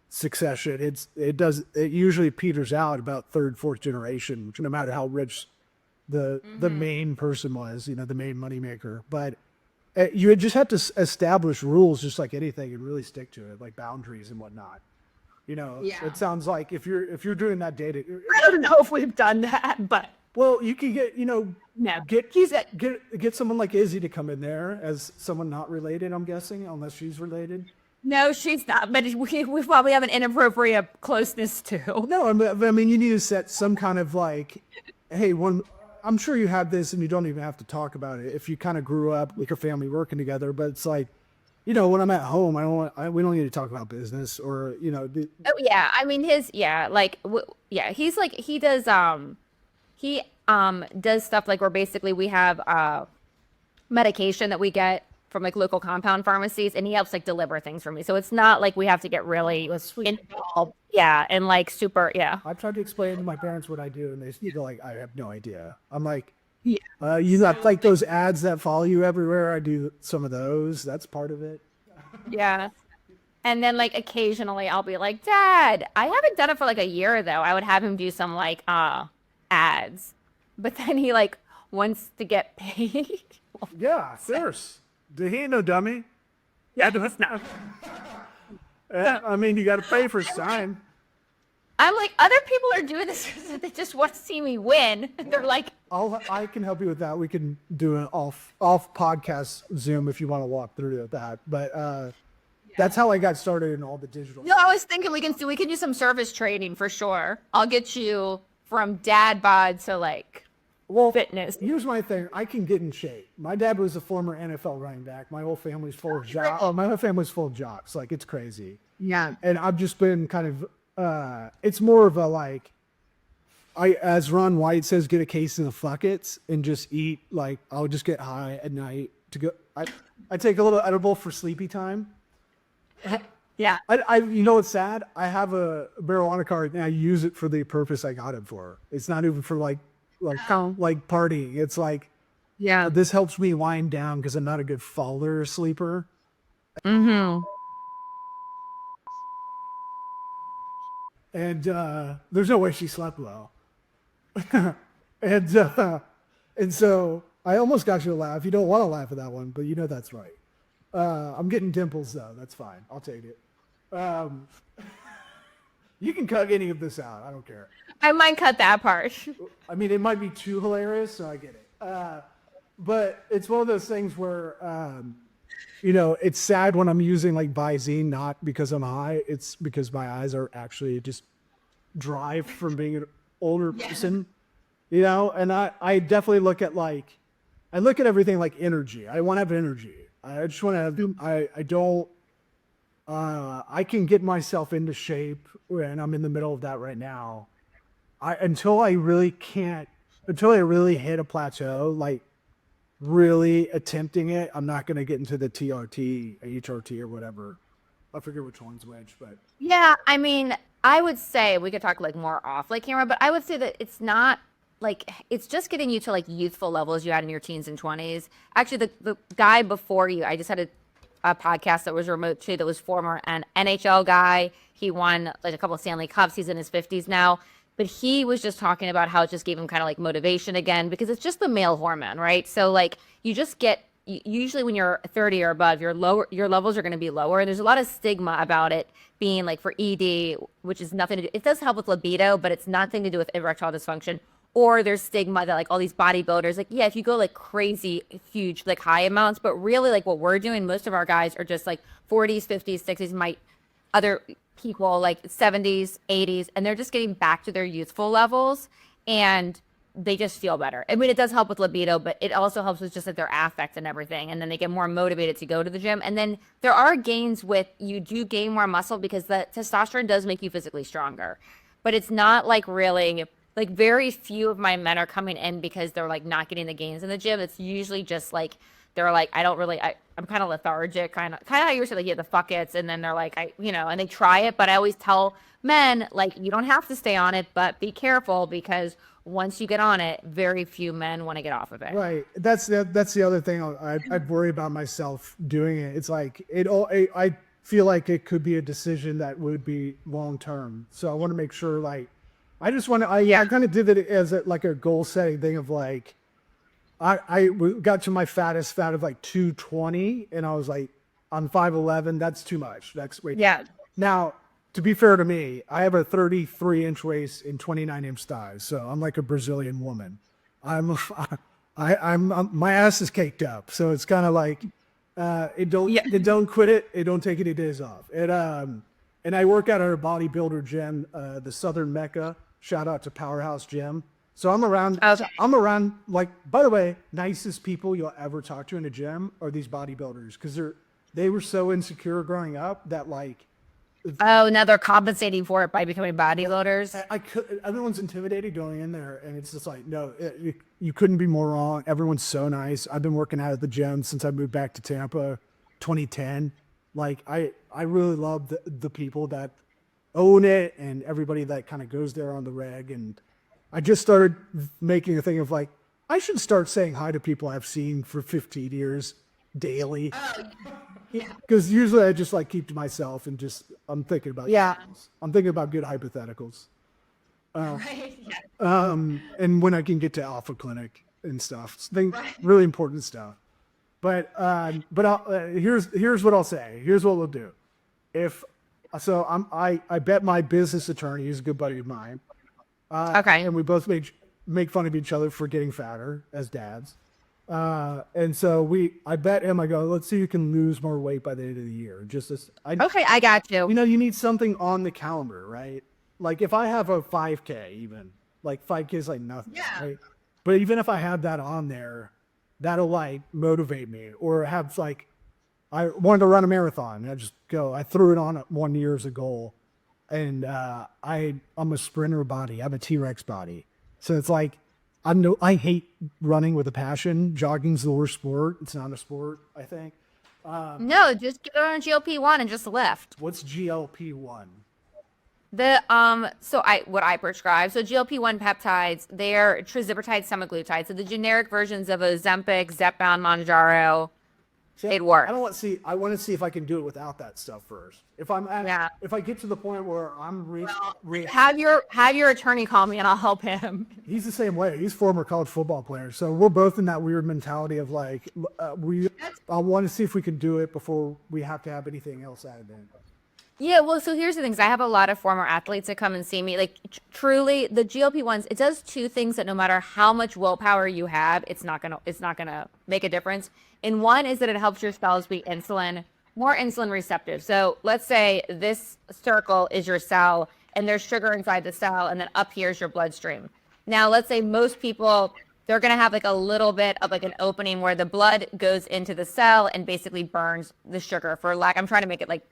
succession. It usually peters out about third, fourth generation, no matter how rich the main person was, you know, the main moneymaker. But you just have to establish rules just like anything and really stick to it, like boundaries and whatnot. You know, it sounds like if you're doing that data, I don't know if we've done that, but well, you can get, you know, no. get someone like Izzy to come in there as someone not related, I'm guessing, unless she's related. No, she's not. But we probably have an inappropriate closeness too. No, I mean, you need to set some kind of like, hey, I'm sure you have this and you don't even have to talk about it if you kind of grew up with your family working together, but it's like, you know, when I'm at home, we don't need to talk about business or, you know. Oh yeah, I mean he's like he does stuff like where basically we have medication that we get from like local compound pharmacies, and he helps like deliver things for me. So it's not like we have to get really involved. Yeah, and like super. Yeah. I've tried to explain to my parents what I do, and they're like, I have no idea. I'm like, yeah, you got like those ads that follow you everywhere. I do some of those. That's part of it. Yeah. And then like occasionally I'll be like, Dad, I haven't done it for like a year though. I would have him do some like ads. But then he like wants to get paid. Yeah, of course. He ain't no dummy. Yeah, that's not. I mean, you got to pay for his time. I'm like, other people are doing this because they just want to see me win. They're like, I can help you with that. We can do an off podcast Zoom if you want to walk through that. But that's how I got started in all the digital. No, I was thinking we can do some service training for sure. I'll get you from dad bod to like fitness. Here's my thing. I can get in shape. My dad was a former NFL running back. My whole family's full of jocks. Oh, my whole family's full of jocks. Like, it's crazy. Yeah. And I've just been kind of, it's more of a like, as Ron White says, get a case of the fuckets and just eat. Like, I'll just get high at night to go. I take a little edible for sleepy time. Yeah. You know what's sad? I have a marijuana card and I use it for the purpose I got it for. It's not even for like partying. It's like, yeah, this helps me wind down because I'm not a good faller sleeper. Mm-hmm. And there's no way she slept well. and so I almost got you to laugh. You don't want to laugh at that one, but you know that's right. I'm getting dimples though. That's fine. I'll take it. You can cut any of this out. I don't care. I might cut that part. I mean, it might be too hilarious, so I get it. But it's one of those things where, you know, it's sad when I'm using like Visine, not because I'm high. It's because my eyes are actually just dry from being an older person, you know? And I definitely look at everything like energy. I want to have energy. I just want to have, I can get myself into shape, and I'm in the middle of that right now. Until I really hit a plateau, like really attempting it, I'm not going to get into the TRT, HRT, or whatever. I forget which one's which, but yeah, I mean, I would say we could talk like more off like camera, but I would say that it's not like, it's just getting you to like youthful levels you had in your teens and 20s. Actually, the guy before you, I just had a podcast that was remote too, that was former an NHL guy. He won like a couple of Stanley Cups. He's in his 50s now. But he was just talking about how it just gave him kind of like motivation again, because it's just the male hormone, right? So like you just get, usually when you're 30 or above, your levels are going to be lower. And there's a lot of stigma about it being like for ED, which is nothing to do, it does help with libido, but it's nothing to do with erectile dysfunction. Or there's stigma that like all these bodybuilders, like, yeah, if you go like crazy, huge, like high amounts, but really like what we're doing, most of our guys are just like 40s, 50s, 60s, other people like 70s, 80s, and they're just getting back to their youthful levels and they just feel better. I mean, it does help with libido, but it also helps with just like their affect and everything. And then they get more motivated to go to the gym. And then there are gains you do gain more muscle because the testosterone does make you physically stronger, but it's not like really, like very few of my men are coming in because they're like not getting the gains in the gym. It's usually just like, they're like, I'm kind of lethargic, kind of how you were saying, like, yeah, the fuckets. And then they're like, and they try it. But I always tell men, like, you don't have to stay on it, but be careful because once you get on it, very few men want to get off of it. Right. That's the other thing I'd worry about myself doing it. It's like, I feel like it could be a decision that would be long-term. So I want to make sure, like, I kind of did it as a goal setting thing of like, I got to my fattest fat of like 220 and I was like, I'm 5'11", that's too much. That's way. Yeah. Now, to be fair to me, I have a 33-inch waist and 29-inch thighs. So I'm like a Brazilian woman. My ass is caked up. So it's kind of like, It don't quit it. It don't take any days off. And I work out at a bodybuilder gym, the Southern Mecca. Shout out to Powerhouse Gym. So I'm around. Okay. I'm around. Like, by the way, nicest people you'll ever talk to in a gym are these bodybuilders, because they were so insecure growing up that like. Oh, now they're compensating for it by becoming bodybuilders. Everyone's intimidated going in there, and it's just like, no, you couldn't be more wrong. Everyone's so nice. I've been working out at the gym since I moved back to Tampa, 2010. Like, I really love the people that own it and everybody that kind of goes there on the reg. And I just started making a thing of like, I should start saying hi to people I've seen for 15 years daily. Because usually I just like keep to myself and just I'm thinking about I'm thinking about good hypotheticals. And when I can get to Alpha Clinic and stuff, really important stuff. But here's what I'll say. Here's what we'll do. I bet my business attorney is a good buddy of mine. Okay. And we both make fun of each other for getting fatter as dads. And so I bet him, I go, let's see who can lose more weight by the end of the year. Okay, I got you. You know, you need something on the calendar, right? Like if I have a 5K even, like 5K is like nothing, right? But even if I have that on there, that'll like motivate me. Or have like, I wanted to run a marathon and I threw it on 1 year as a goal. And I'm a sprinter body. I'm a T-Rex body. So it's like, I hate running with a passion. Jogging's the worst sport. It's not a sport, I think. No, just get on GLP-1 and just lift. What's GLP-1? What I prescribe. So GLP-1 peptides, they're trizipretide semaglutide. So the generic versions of Ozempic, Zepbound, Mounjaro. It works. I want to see if I can do it without that stuff first. If I get to the point where I'm have your attorney call me and I'll help him. He's the same way. He's a former college football player, so we're both in that weird mentality of like I want to see if we can do it before we have to have anything else added in. Yeah, well, so here's the things. I have a lot of former athletes that come and see me. Like, truly, the GLP-1s, it does two things that no matter how much willpower you have, it's not gonna make a difference. And one is that it helps your cells be more insulin receptive. So let's say this circle is your cell, and there's sugar inside the cell, and then up here is your bloodstream. Now, let's say most people, they're gonna have like a little bit of like an opening where the blood goes into the cell and basically burns the sugar. I'm trying to make it like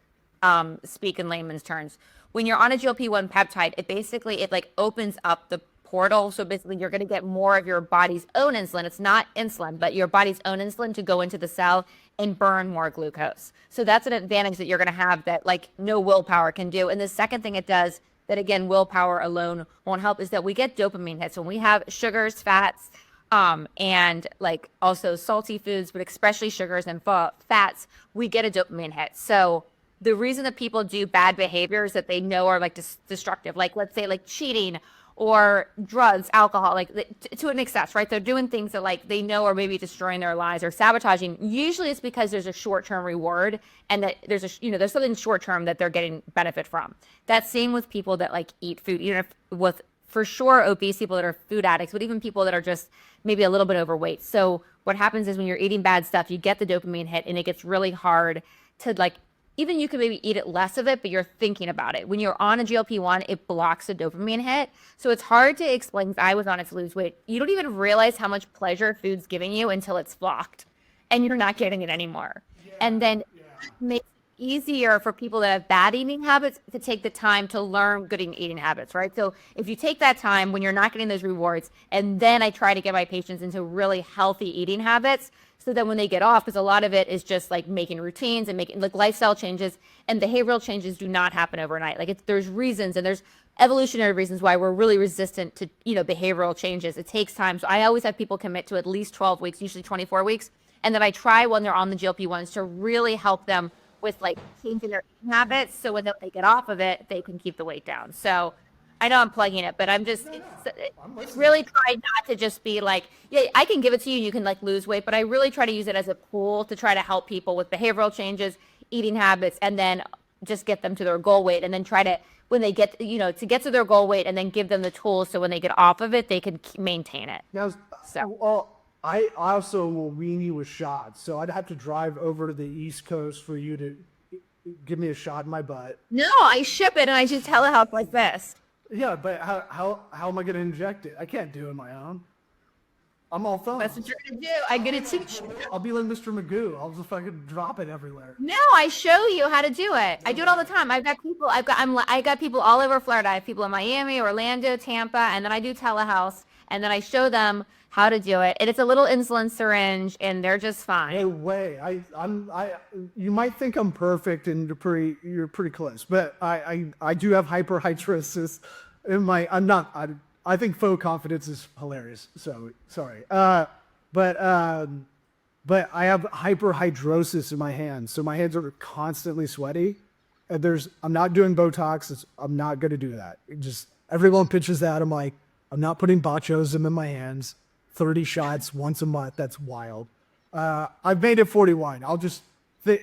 speak in layman's terms. When you're on a GLP-1 peptide, it like opens up the portal. So basically you're going to get more of your body's own insulin. It's not insulin, but your body's own insulin to go into the cell and burn more glucose. So that's an advantage that you're going to have that like no willpower can do. And the second thing it does that again, willpower alone won't help is that we get dopamine hits when we have sugars, fats, and like also salty foods, but especially sugars and fats, we get a dopamine hit. So the reason that people do bad behaviors that they know are like destructive, like let's say like cheating or drugs, alcohol, like to an excess, right? They're doing things that like they know are maybe destroying their lives or sabotaging. Usually it's because there's a short-term reward and that there's something short-term that they're getting benefit from. That's same with people that like eat food, with for sure obese people that are food addicts, but even people that are just maybe a little bit overweight. So what happens is when you're eating bad stuff, you get the dopamine hit and it gets really hard to like, even you can maybe eat it less of it, but you're thinking about it. When you're on a GLP-1, it blocks the dopamine hit. So it's hard to explain. I was on it to lose weight. You don't even realize how much pleasure food's giving you until it's blocked and you're not getting it anymore. And then it makes it easier for people that have bad eating habits to take the time to learn good eating habits, right? So if you take that time when you're not getting those rewards, and then I try to get my patients into really healthy eating habits, so that when they get off, because a lot of it is just like making routines and making like lifestyle changes, and behavioral changes do not happen overnight. Like there's reasons and there's evolutionary reasons why we're really resistant to, behavioral changes. It takes time. So I always have people commit to at least 12 weeks, usually 24 weeks. And then I try when they're on the GLP-1s to really help them with like changing their eating habits. So when they get off of it, they can keep the weight down. So I know I'm plugging it, but I'm just it's really try not to just be like, yeah, I can give it to you. You can like lose weight, but I really try to use it as a tool to try to help people with behavioral changes, eating habits, and then just get them to their goal weight. And then try to, when they get, to get to their goal weight and then give them the tools. So when they get off of it, they can maintain it. Now, I also will wean you with shots. So I'd have to drive over to the East Coast for you to give me a shot in my butt. No, I ship it and I do telehealth like this. Yeah, but how am I going to inject it? I can't do it on my own. I'm all thumbs. That's what you're gonna do. I'm gonna teach you. I'll be like Mr. Magoo. I'll just fucking drop it everywhere. No, I show you how to do it. I do it all the time. I got people all over Florida. I have people in Miami, Orlando, Tampa, and then I do telehealth, and then I show them how to do it. And it's a little insulin syringe, and they're just fine. No way. You might think I'm perfect, and you're pretty close, but I do have hyperhidrosis in my. I think faux confidence is hilarious. So sorry. But I have hyperhidrosis in my hands. So my hands are constantly sweaty. And I'm not doing Botox. I'm not going to do that. Everyone pitches that. I'm like, I'm not putting botulism in my hands. 30 shots once a month. That's wild. I've made it 41.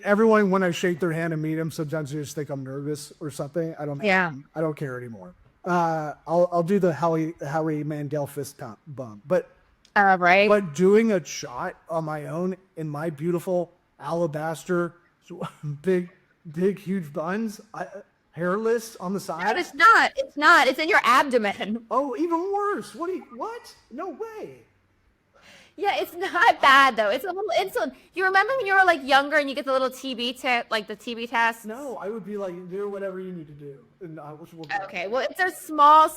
Everyone, when I shake their hand and meet them, sometimes they just think I'm nervous or something. I don't care anymore. I'll do the Howie Mandel fist bump, but right. But doing a shot on my own in my beautiful alabaster, big huge buns, hairless on the side. No, it's not. It's not. It's in your abdomen. Oh, even worse. What? No way. Yeah, it's not bad though. It's a little insulin. You remember when you were like younger and you get the little TB test, like the TB test? No, I would be like, do whatever you need to do. And okay, well, it's a small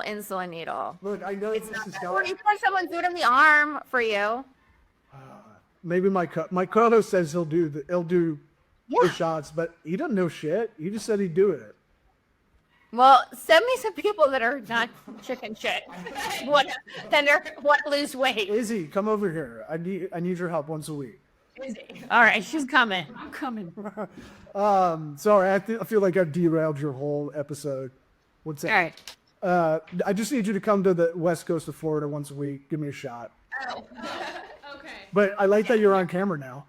insulin needle. Look, I know it's not. Or you can have someone do it in the arm for you. Maybe my co-host says he'll do the shots, but he doesn't know shit. He just said he'd do it. Well, send me some people that are not chicken shit. Want to lose weight. Izzy, come over here. I need your help once a week. Izzy. All right, she's coming. I'm coming. Sorry, I feel like I've derailed your whole episode. What's that? All right. I just need you to come to the west coast of Florida once a week. Give me a shot. Oh. Okay. But I like that you're on camera now.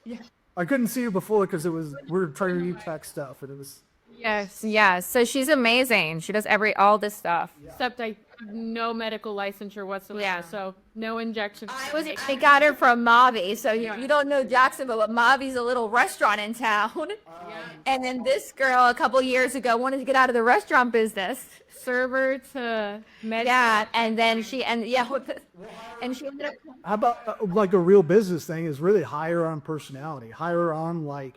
Yeah. I couldn't see you before because we were trying to do tech stuff and it was. Yes. So she's amazing. She does all this stuff. Yeah. Except I have no medical licensure whatsoever. Yeah. So no injections. They got her from Mavi. So you don't know Jacksonville, but Mavi's a little restaurant in town. Yeah. And then this girl a couple years ago wanted to get out of the restaurant business. Server to med. Yeah, and then she ended up. How about like a real business thing is really hire on personality, hire on like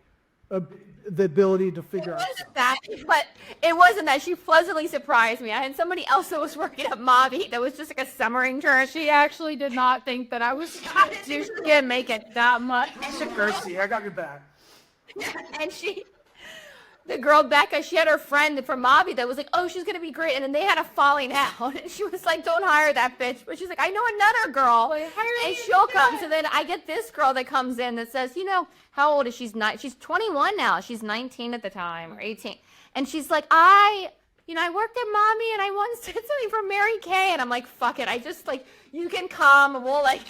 the ability to figure out. It wasn't that. She pleasantly surprised me. I had somebody else that was working at Mavi that was just like a summer intern. She actually did not think that I was gonna make it that much. Kirsty, I got your back. And the girl Becca, she had her friend from Mavi that was like, oh, she's gonna be great, and then they had a falling out, and she was like, don't hire that bitch. But she's like, I know another girl, and she'll come. So then I get this girl that comes in that says, how old is she? She's 21 now. She's 19 at the time, or 18, and she's like, I worked at Mommy, and I once did something for Mary Kay, and I'm like, fuck it, I just like, you can come, we'll like.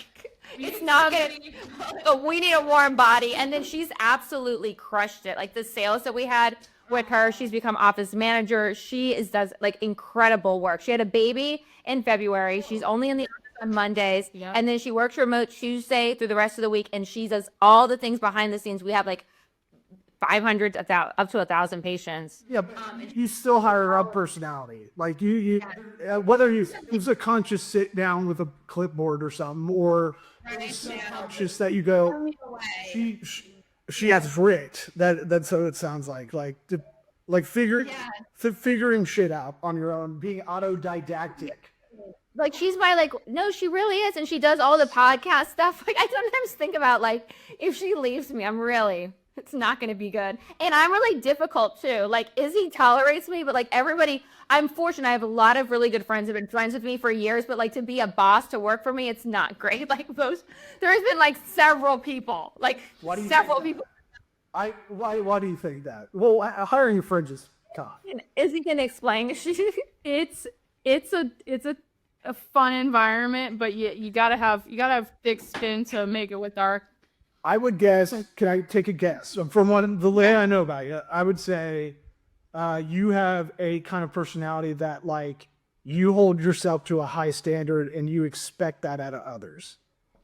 It's not gonna. We need a warm body, and then she's absolutely crushed it. Like the sales that we had with her, she's become office manager. She does like incredible work. She had a baby in February. She's only in the office on Mondays, and then she works remote Tuesday through the rest of the week, and she does all the things behind the scenes. We have like 500 up to 1,000 patients. Yeah, but you still hire up personality. Like whether it's a conscious sit down with a clipboard or something, or just that you go, she has grit. That's how it sounds like figuring shit out on your own, being autodidactic. Like she's no, she really is, and she does all the podcast stuff. Like I sometimes think about like if she leaves me, it's not going to be good. And I'm really difficult too. Like Izzy tolerates me, but like everybody, I'm fortunate. I have a lot of really good friends who've been friends with me for years, but like to be a boss to work for me, it's not great. Like there's been like several people, Why do you think that? Well, hiring your friends is tough. Izzy can explain. It's a fun environment, but you gotta have thick skin to make it with our. I would guess, can I take a guess? From the way I know about you, I would say you have a kind of personality that like you hold yourself to a high standard and you expect that out of others.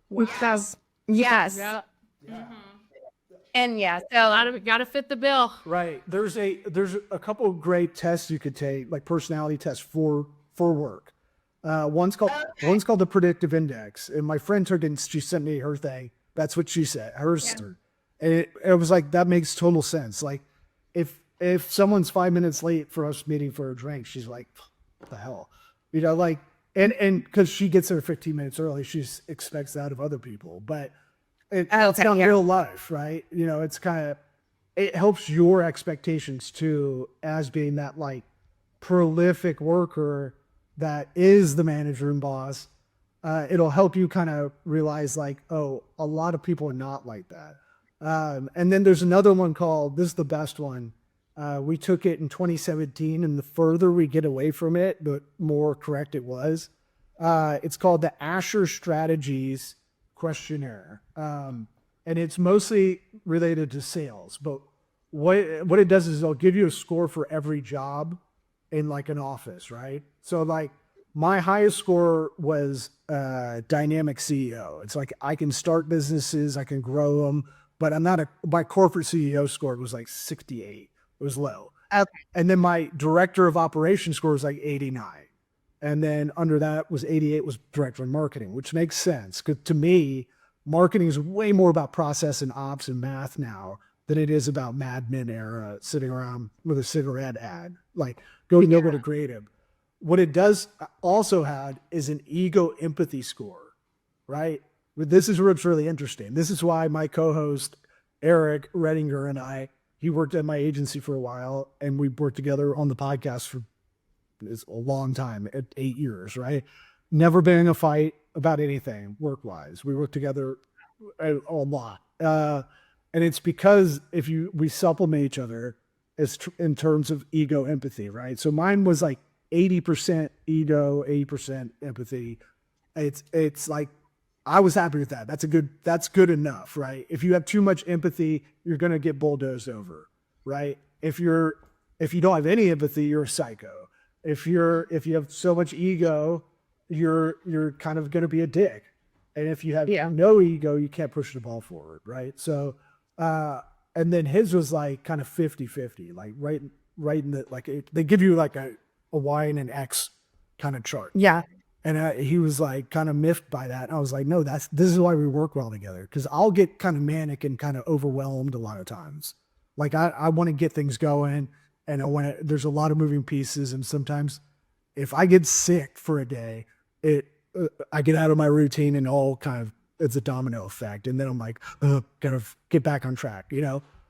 Yes. Yes. Yeah. And yeah, so Gotta fit the bill. Right. There's a couple of great tests you could take, like personality tests for work. One's called the predictive index, and my friend took it and she sent me her thing. That's what she said. Hers, and it was like that makes total sense. Like if someone's 5 minutes late for us meeting for a drink, she's like, "What the hell," like, and because she gets there 15 minutes early, she expects that of other people, but. It's not real life, right? It's it helps your expectations too, as being that like prolific worker that is the manager and boss. It'll help you kind of realize like, oh, a lot of people are not like that. And then there's another one this is the best one. We took it in 2017, and the further we get away from it, the more correct it was. It's called the Asher Strategies questionnaire, and it's mostly related to sales, but what it does is it'll give you a score for every job in like an office, right? So like my highest score was dynamic CEO. It's like I can start businesses, I can grow them, but my corporate CEO score was like 68. It was low. Okay. And then my director of operations score was like 89. And then under that was 88 was director of marketing, which makes sense. Because to me, marketing is way more about process and ops and math now than it is about Mad Men era sitting around with a cigarette ad, like going over to creative. What it does also have is an ego empathy score, right? This is where it's really interesting. This is why my co-host, Eric Redinger, and he worked at my agency for a while, and we worked together on the podcast for it's a long time, 8 years, right? Never been in a fight about anything work-wise. We work together a lot. And it's because we supplement each other in terms of ego empathy, right? So mine was like 80% ego, 80% empathy. It's like, I was happy with that. That's good enough, right? If you have too much empathy, you're going to get bulldozed over, right? If you don't have any empathy, you're a psycho. If you have so much ego, you're kind of going to be a dick. And if you have no ego, you can't push the ball forward, right? So, and then his was like kind of 50-50, like right in the, like they give you like a Y and an X kind of chart. Yeah. And he was like kind of miffed by that. And I was like, no, this is why we work well together. Because I'll get kind of manic and kind of overwhelmed a lot of times. Like I want to get things going. And there's a lot of moving pieces, and sometimes if I get sick for a day, I get out of my routine, and it's a domino effect. And then I'm like, gotta get back on track,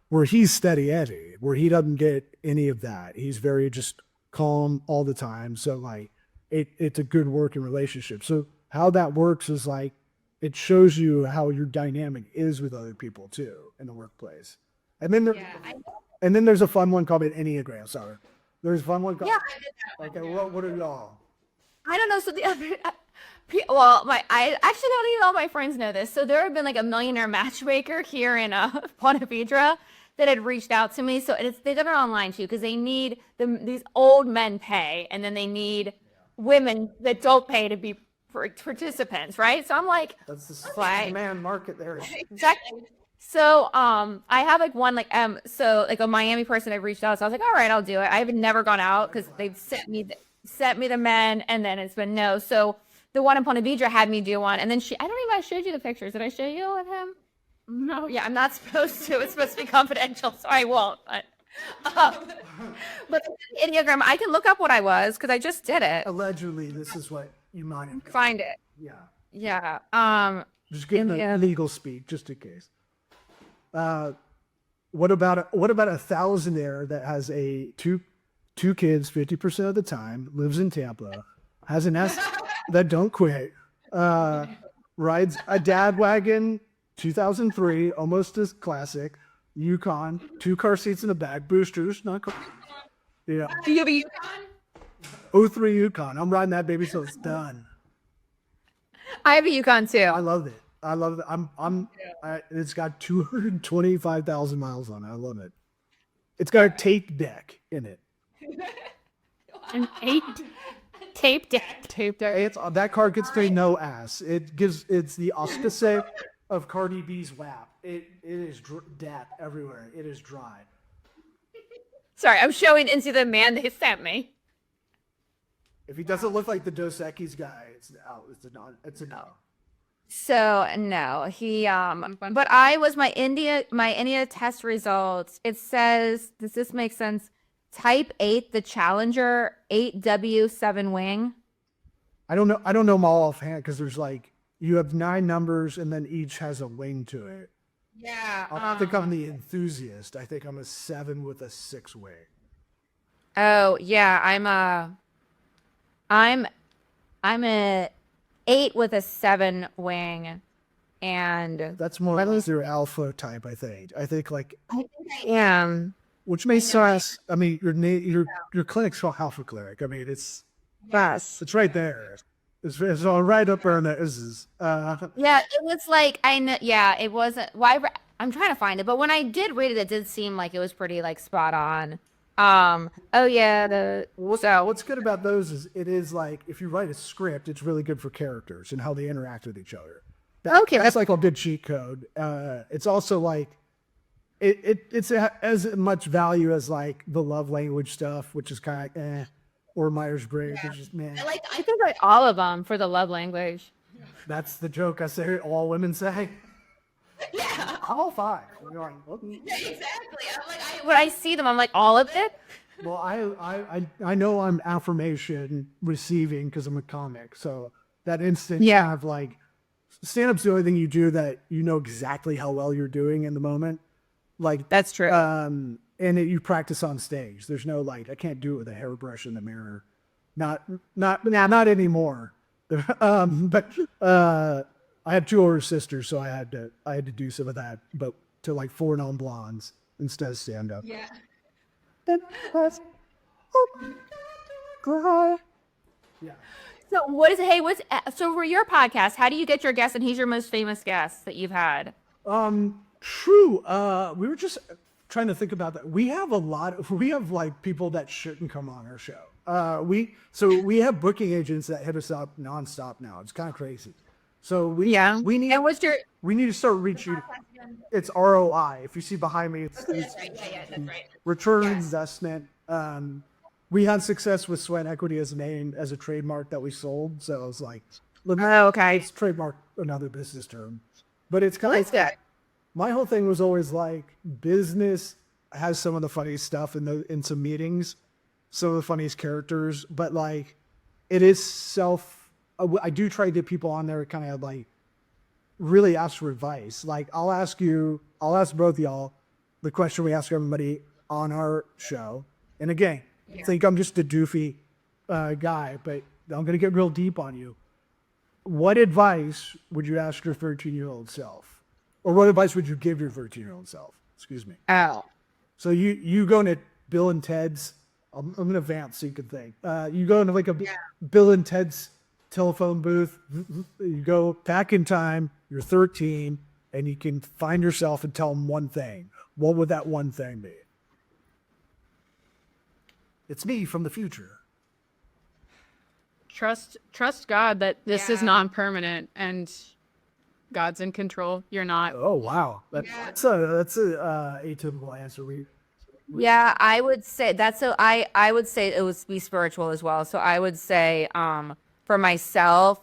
where he's steady Eddie, where he doesn't get any of that. He's very just calm all the time. So like it's a good working relationship. So how that works is like, it shows you how your dynamic is with other people too in the workplace. And then and then there's a fun one called an Enneagram. Sorry. There's a fun one called. Yeah. Okay, what are y'all? I don't know. So the other, I actually don't even all my friends know this. So there have been like a millionaire matchmaker here in Ponte Vedra that had reached out to me. So they done it online too, because they need these old men pay, and then they need women that don't pay to be participants, right? So I'm like, that's the man market there. Exactly. So I have like one so like a Miami person I reached out, so I was like, all right, I'll do it. I have never gone out because they've sent me the men, and then it's been no. So the one in Ponte Vedra had me do one, and then I don't even know if I showed you the pictures. Did I show you of him? No. Yeah, I'm not supposed to. It's supposed to be confidential, so I won't. But the Enneagram, I can look up what I was because I just did it. Allegedly, this is what you might have. Find it. Yeah. Yeah. Just getting the legal speak, just in case. What about a thousandaire that has two kids 50% of the time, lives in Tampa, has an S that don't quit, rides a dad wagon 2003, almost as classic, Yukon, 2 car seats in the back, boosters, not car. Yeah. Do you have a Yukon? 03 Yukon. I'm riding that baby so it's done. I have a Yukon too. I love it. It's got 225,000 miles on it. I love it. It's got a tape deck in it. An 8? Tape deck. Tape deck. It's that card gets to no ass. It's the opposite of Cardi B's WAP. It is dat everywhere. It is dry. Sorry, I'm showing into the man they sent me. If he doesn't look like the Dos Equis guy, it's out. It's a no. So no, he but I was my India test results. It says, does this make sense? Type 8, the Challenger 8W7 wing. I don't know them all offhand because there's like you have 9 numbers and then each has a wing to it. Yeah. I think I'm the enthusiast. I think I'm a 7 with a 6 wing. Oh yeah, I'm a 8 with a 7 wing, and That's more like your alpha type. I think like I think I am. which makes sense. I mean, your clinic's called Alpha Cleric. I mean, it's right there. It's all right up there in the is. Yeah, it was like I know. Yeah, it wasn't. Why? I'm trying to find it, but when I did read it, it did seem like it was pretty like spot on. Oh yeah. What's good about those is it is like if you write a script, it's really good for characters and how they interact with each other. That's like a good cheat code. It's also like it's as much value as like the love language stuff, which is kind of or Myers-Briggs, which is man. I think like all of them for the love language. That's the joke I say all women say. Yeah. All 5. You're like, Exactly. I'm like, when I see them, I'm like, all of it. well, I know I'm affirmation receiving because I'm a comic, so that instant kind of like stand-up's the only thing you do that you know exactly how well you're doing in the moment. Like That's true. And you practice on stage. There's no like I can't do it with a hairbrush in the mirror. Not anymore. But I had 2 older sisters, so I had to do some of that, but to like 4 non-blondes instead of stand up. Yeah. Yeah. So what is so for your podcast, how do you get your guests, and he's your most famous guest that you've had? True. We were just trying to think about that. We have like people that shouldn't come on our show. We have booking agents that hit us up nonstop now. It's kind of crazy. So we need to start reaching. It's ROI. If you see behind me, it's That's right. return on investment. We had success with Sweat Equity as a name, as a trademark that we sold. So I was like, let's trademark another business term. But it's kind of that. My whole thing was always like business has some of the funniest stuff in some meetings, some of the funniest characters, but like it is I do try to get people on there kind of like really ask for advice. Like I'll ask both y'all the question we ask everybody on our show. And again, I think I'm just a doofy guy, but I'm going to get real deep on you. What advice would you ask your 13-year-old self? Or what advice would you give your 13-year-old self? Excuse me. Oh. So you go into Bill and Ted's, I'm going to advance so you can think. You go into like a Bill and Ted's telephone booth. You go back in time, you're 13, and you can find yourself and tell them one thing. What would that one thing be? It's me from the future. Trust God that this is non-permanent and God's in control. You're not. Oh wow, that's a atypical answer. Yeah, I would say that's so. I would say it would be spiritual as well. So I would say, for myself,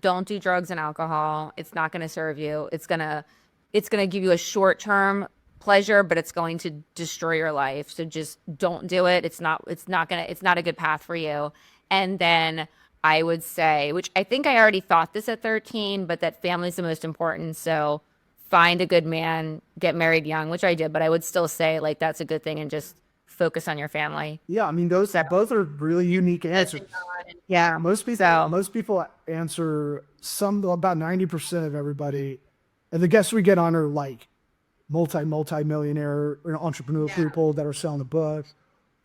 don't do drugs and alcohol. It's not going to serve you. It's gonna give you a short-term pleasure, but it's going to destroy your life. So just don't do it. It's not a good path for you. And then I would say, which I think I already thought this at 13, but that family's the most important. So find a good man, get married young, which I did, but I would still say like that's a good thing and just focus on your family. Yeah, I mean those both are really unique answers. Yeah, most people answer about 90% of everybody, and the guests we get on are like multi-millionaire entrepreneur people that are selling a book,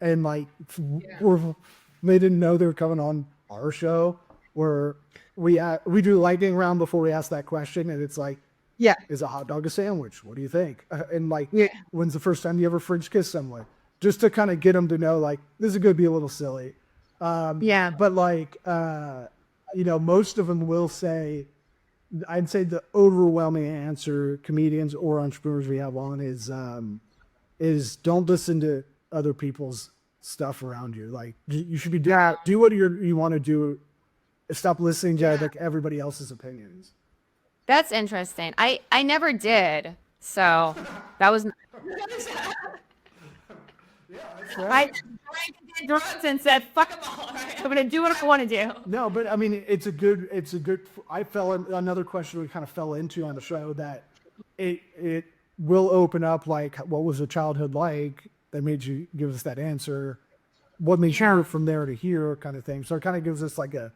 and like they didn't know they were coming on our show where we do lightning round before we ask that question, and it's like, is a hot dog a sandwich? What do you think? And like, when's the first time you ever French kissed someone? Just to kind of get them to know, like, this is going to be a little silly. Yeah. But like, most of them will say, I'd say the overwhelming answer comedians or entrepreneurs we have on is don't listen to other people's stuff around you. Like you should be do what you want to do. Stop listening to like everybody else's opinions. That's interesting. I never did. So that was I did drugs and said, fuck them all. Right? I'm going to do what I want to do. No, but I mean, it's a good, another question we kind of fell into on the show that it will open up like, what was a childhood like that made you give us that answer? What made you from there to here kind of thing. So it kind of gives us like a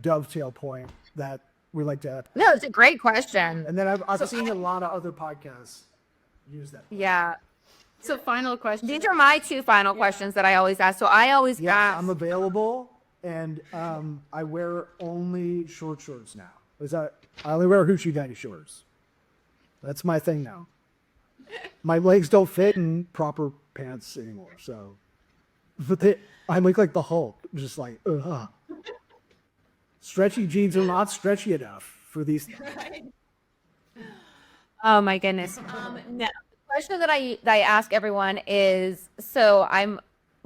dovetail point that we like to. No, it's a great question. And then I've seen a lot of other podcasts use that. Yeah. So final question. These are my 2 final questions that I always ask. So I always ask. I'm available, and I wear only short shorts now. I only wear hoochie daddy shorts. That's my thing now. My legs don't fit in proper pants anymore, so. But I look like the Hulk, just like, ugh. Stretchy jeans are not stretchy enough for these. Oh my goodness. No. The question that I ask everyone is, so I'm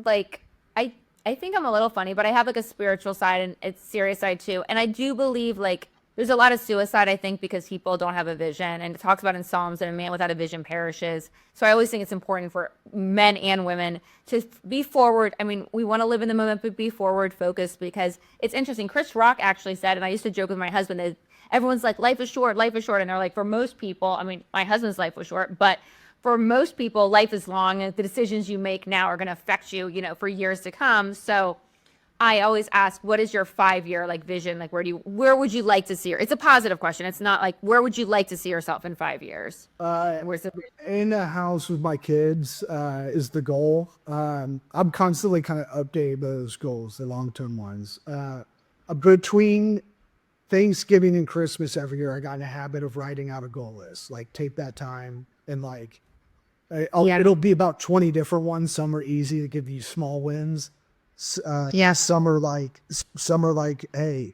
like, I think I'm a little funny, but I have like a spiritual side and it's serious side too. And I do believe like there's a lot of suicide, I think, because people don't have a vision. And it talks about in Psalms that a man without a vision perishes. So I always think it's important for men and women to be forward. I mean, we want to live in the moment, but be forward focused, because it's interesting. Chris Rock actually said, and I used to joke with my husband, that everyone's like, life is short, life is short. And they're like, for most people, I mean, my husband's life was short, but for most people, life is long, and the decisions you make now are going to affect you, for years to come. So I always ask, what is your 5-year like vision? Like, where would you like to see her? It's a positive question. It's not like, where would you like to see yourself in 5 years? In a house with my kids is the goal. I'm constantly kind of updating those goals, the long-term ones. Between Thanksgiving and Christmas every year, I got in a habit of writing out a goal list. Like, take that time and like, it'll be about 20 different ones. Some are easy to give you small wins. Some are like, hey,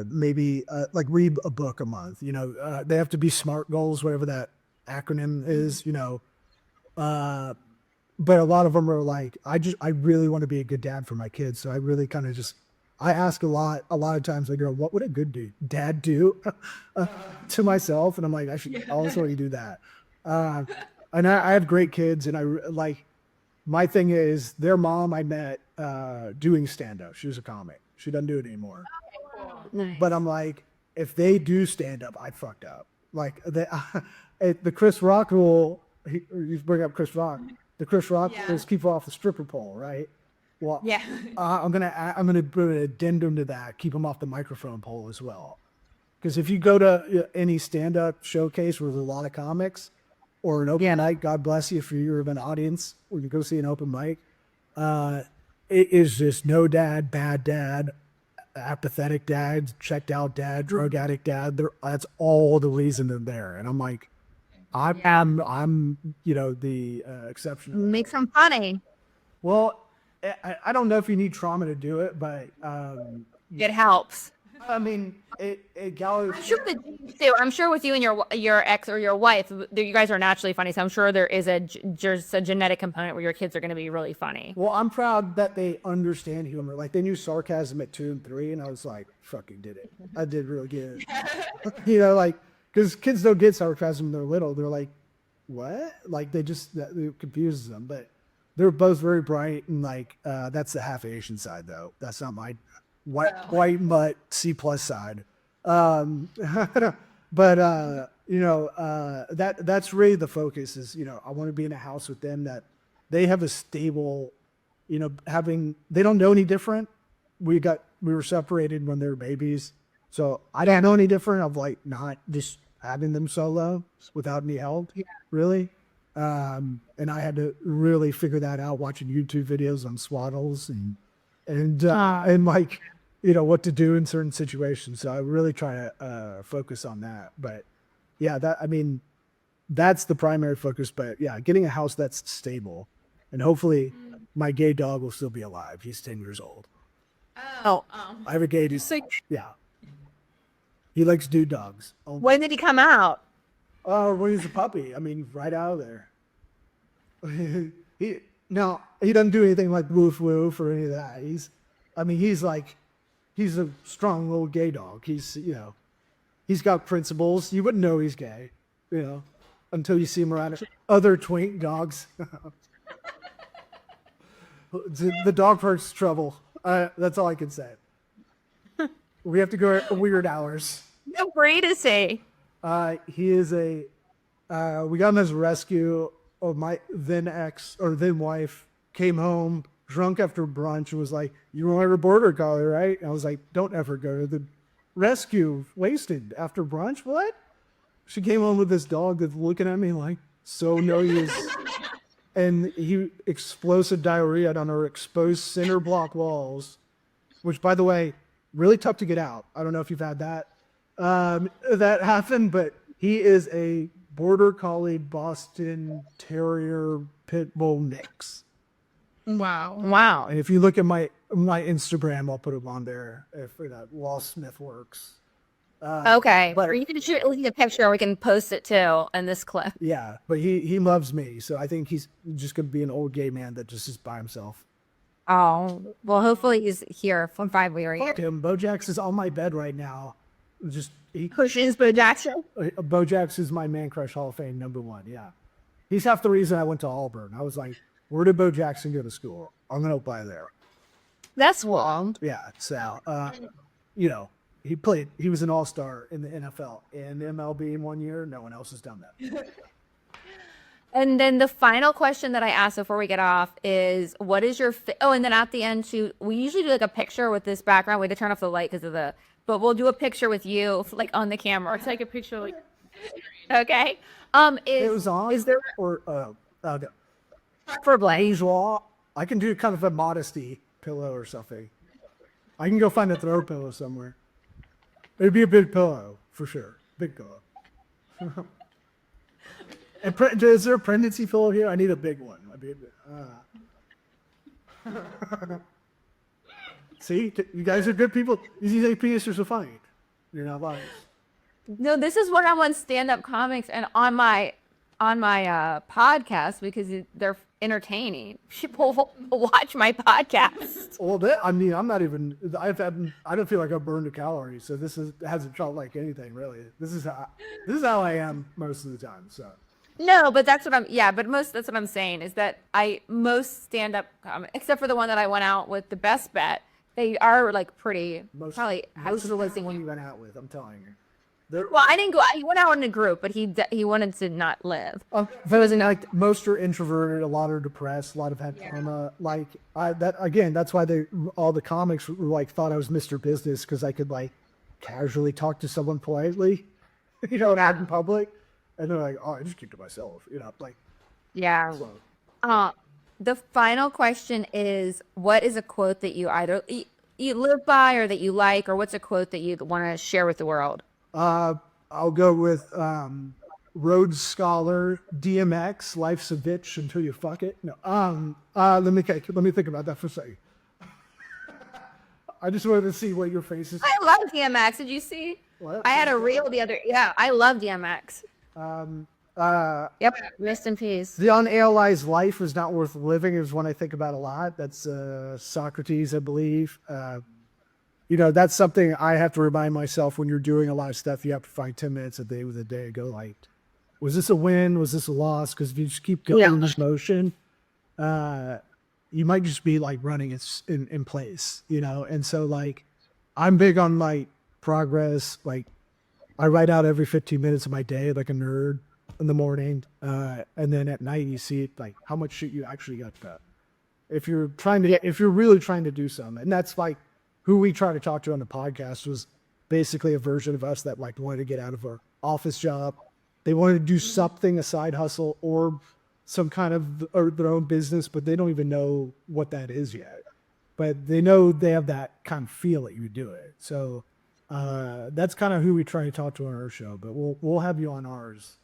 maybe like read a book a month. They have to be SMART goals, whatever that acronym is. But a lot of them are like, I really want to be a good dad for my kids. So I really kind of I ask a lot of times, I go, what would a good dad do to myself? And I'm like, I should also do that. And I have great kids, and I like, my thing is their mom I met doing stand-up. She was a comic. She doesn't do it anymore. Nice. But I'm like, if they do stand-up, I fucked up. Like the Chris Rock rule, you bring up Chris Rock. The Chris Rock rule is keep off the stripper pole, right? Well, I'm gonna put an addendum to that. Keep them off the microphone pole as well. Because if you go to any stand-up showcase where there's a lot of comics, or an open mic, God bless you if you're of an audience, or you go see an open mic, it is just no dad, bad dad, apathetic dad, checked out dad, drug addict dad. That's all the reason they're there. And I'm like, I'm the exception. Make some funny. Well, I don't know if you need trauma to do it, but It helps. I mean, it gallows. I'm sure with you and your ex or your wife, you guys are naturally funny. So I'm sure there is just a genetic component where your kids are going to be really funny. Well, I'm proud that they understand humor. Like, they knew sarcasm at 2 and 3, and I was like, fucking did it. I did really good. Like, because kids don't get sarcasm when they're little. They're like, what? Like, it confuses them. But they're both very bright, and like, that's the half Asian side, though. That's not my white mutt C+ side. But that's really the focus is, I want to be in a house with them that they have a stable, they don't know any different. We were separated when they were babies. So I didn't know any different of like not just having them solo without any help, really. And I had to really figure that out watching YouTube videos on swaddles and like, what to do in certain situations. So I really try to focus on that. But yeah, that's the primary focus. But yeah, getting a house that's stable, and hopefully my gay dog will still be alive. He's 10 years old. Oh. I have a gay dude. Yeah. He likes dude dogs. When did he come out? Oh, when he was a puppy. I mean, right out of there. he doesn't do anything like woof woof or any of that. He's a strong little gay dog. He's got principles. You wouldn't know he's gay, until you see him around other twink dogs. The dog park's trouble. That's all I can say. We have to go at weird hours. What breed is he? He is we got him as a rescue. My then wife came home drunk after brunch and was like, "You want a border collie, right?" And I was like, "Don't ever go to the rescue wasted after brunch." What? She came home with this dog that's looking at me like, so noise. And he explosive diarrhea on our exposed cinder block walls, which, by the way, really tough to get out. I don't know if you've had that. That happened, but he is a border collie Boston Terrier pit bull mix. Wow. And if you look at my Instagram, I'll put it on there for that Wall Smith works. Okay. Or you can shoot a picture and we can post it too in this clip. Yeah, but he loves me, so I think he's just gonna be an old gay man that just is by himself. Oh, well, hopefully he's here for 5 years. Fuck him. Bojax is on my bed right now. Cushions Bojack. Bojax is my man crush Hall of Fame #1. Yeah, he's half the reason I went to Auburn. I was like, where did Bo Jackson go to school? I'm gonna apply there. That's wild. Yeah, Sal. He was an all-star in the NFL and MLB in 1 year. No one else has done that. And then the final question that I asked before we get off is, what is your and then at the end too, we usually do like a picture with this background. We had to turn off the light but we'll do a picture with you like on the camera. Or take a picture like. Okay. It was on. Is there for Blaze? I can do kind of a modesty pillow or something. I can go find a throw pillow somewhere. It'd be a big pillow for sure. Big pillow. And is there a pregnancy pillow here? I need a big one. See, you guys are good people. You think penises are funny. You're not liars. No, this is what I'm on stand-up comics and on my podcast because they're entertaining. People watch my podcast. Well, I'm not even. I don't feel like I've burned a calorie, so hasn't felt like anything really. This is how I am most of the time. So. No, but that's what I'm saying is that most stand-up comics, except for the one that I went out with, the best bet, they are like pretty Most I of the like the one you went out with. I'm telling you. Well, I didn't go. He went out in a group, but he wanted to not live. If it wasn't like most are introverted, a lot are depressed, a lot have had trauma. Like that's why all the comics were like thought I was Mr. Business because I could like casually talk to someone politely, out in public, and they're like, "Oh, I just keep to myself," like. Yeah. So. The final question is, what is a quote that you either you live by or that you like, or what's a quote that you want to share with the world? I'll go with Rhodes Scholar DMX. Life's a bitch until you fuck it. No. Let me think about that for a second. I just wanted to see what your face is. I love DMX. Did you see? What? I had a reel the other. Yeah, I love DMX. Yep. Rest in peace. The unanalyzed life is not worth living is one I think about a lot. That's Socrates, I believe. That's something I have to remind myself when you're doing a lot of stuff. You have to find 10 minutes at the end of the day and go like, was this a win? Was this a loss? Because if you just keep going in this motion, you might just be like running in place, And so like, I'm big on like progress. Like I write out every 15 minutes of my day like a nerd in the morning. And then at night you see like how much shit you actually got done. If you're really trying to do something, and that's like, who we try to talk to on the podcast was basically a version of us that like wanted to get out of our office job. They wanted to do something, a side hustle or some kind of or their own business, but they don't even know what that is yet. But they know they have that kind of feel that you do it. So that's kind of who we try to talk to on our show. But we'll have you on ours.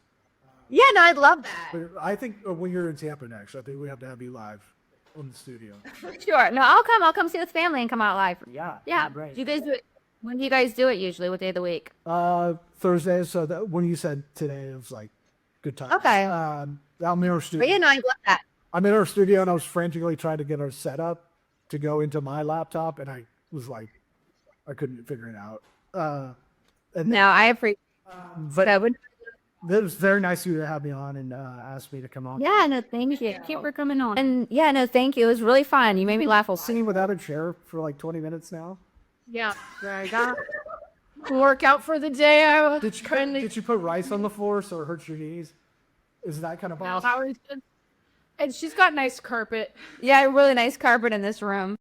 Yeah, no, I'd love that. But I think when you're in Tampa next, I think we have to have you live. on the studio. Sure. No, I'll come see with family and come out live. Yeah. Yeah. Great. Do you guys do it? When do you guys do it usually? What day of the week? Thursdays. So that when you said today, it was like good time. Okay. I'm in our studio. But yeah, no, I love that. I'm in our studio, and I was frantically trying to get our setup to go into my laptop, and I was like, I couldn't figure it out. No, I appreciate But that. it was very nice of you to have me on and ask me to come on. Yeah, no, thank you. Thank you for coming on. And yeah, no, thank you. It was really fun. You made me laugh a lot. Sitting without a chair for like 20 minutes now. Yeah, I got work out for the day. I was Did you put rice on the floor so it hurts your knees? Is that kind of No, boss? that was good. And she's got nice carpet. Yeah, really nice carpet in this room.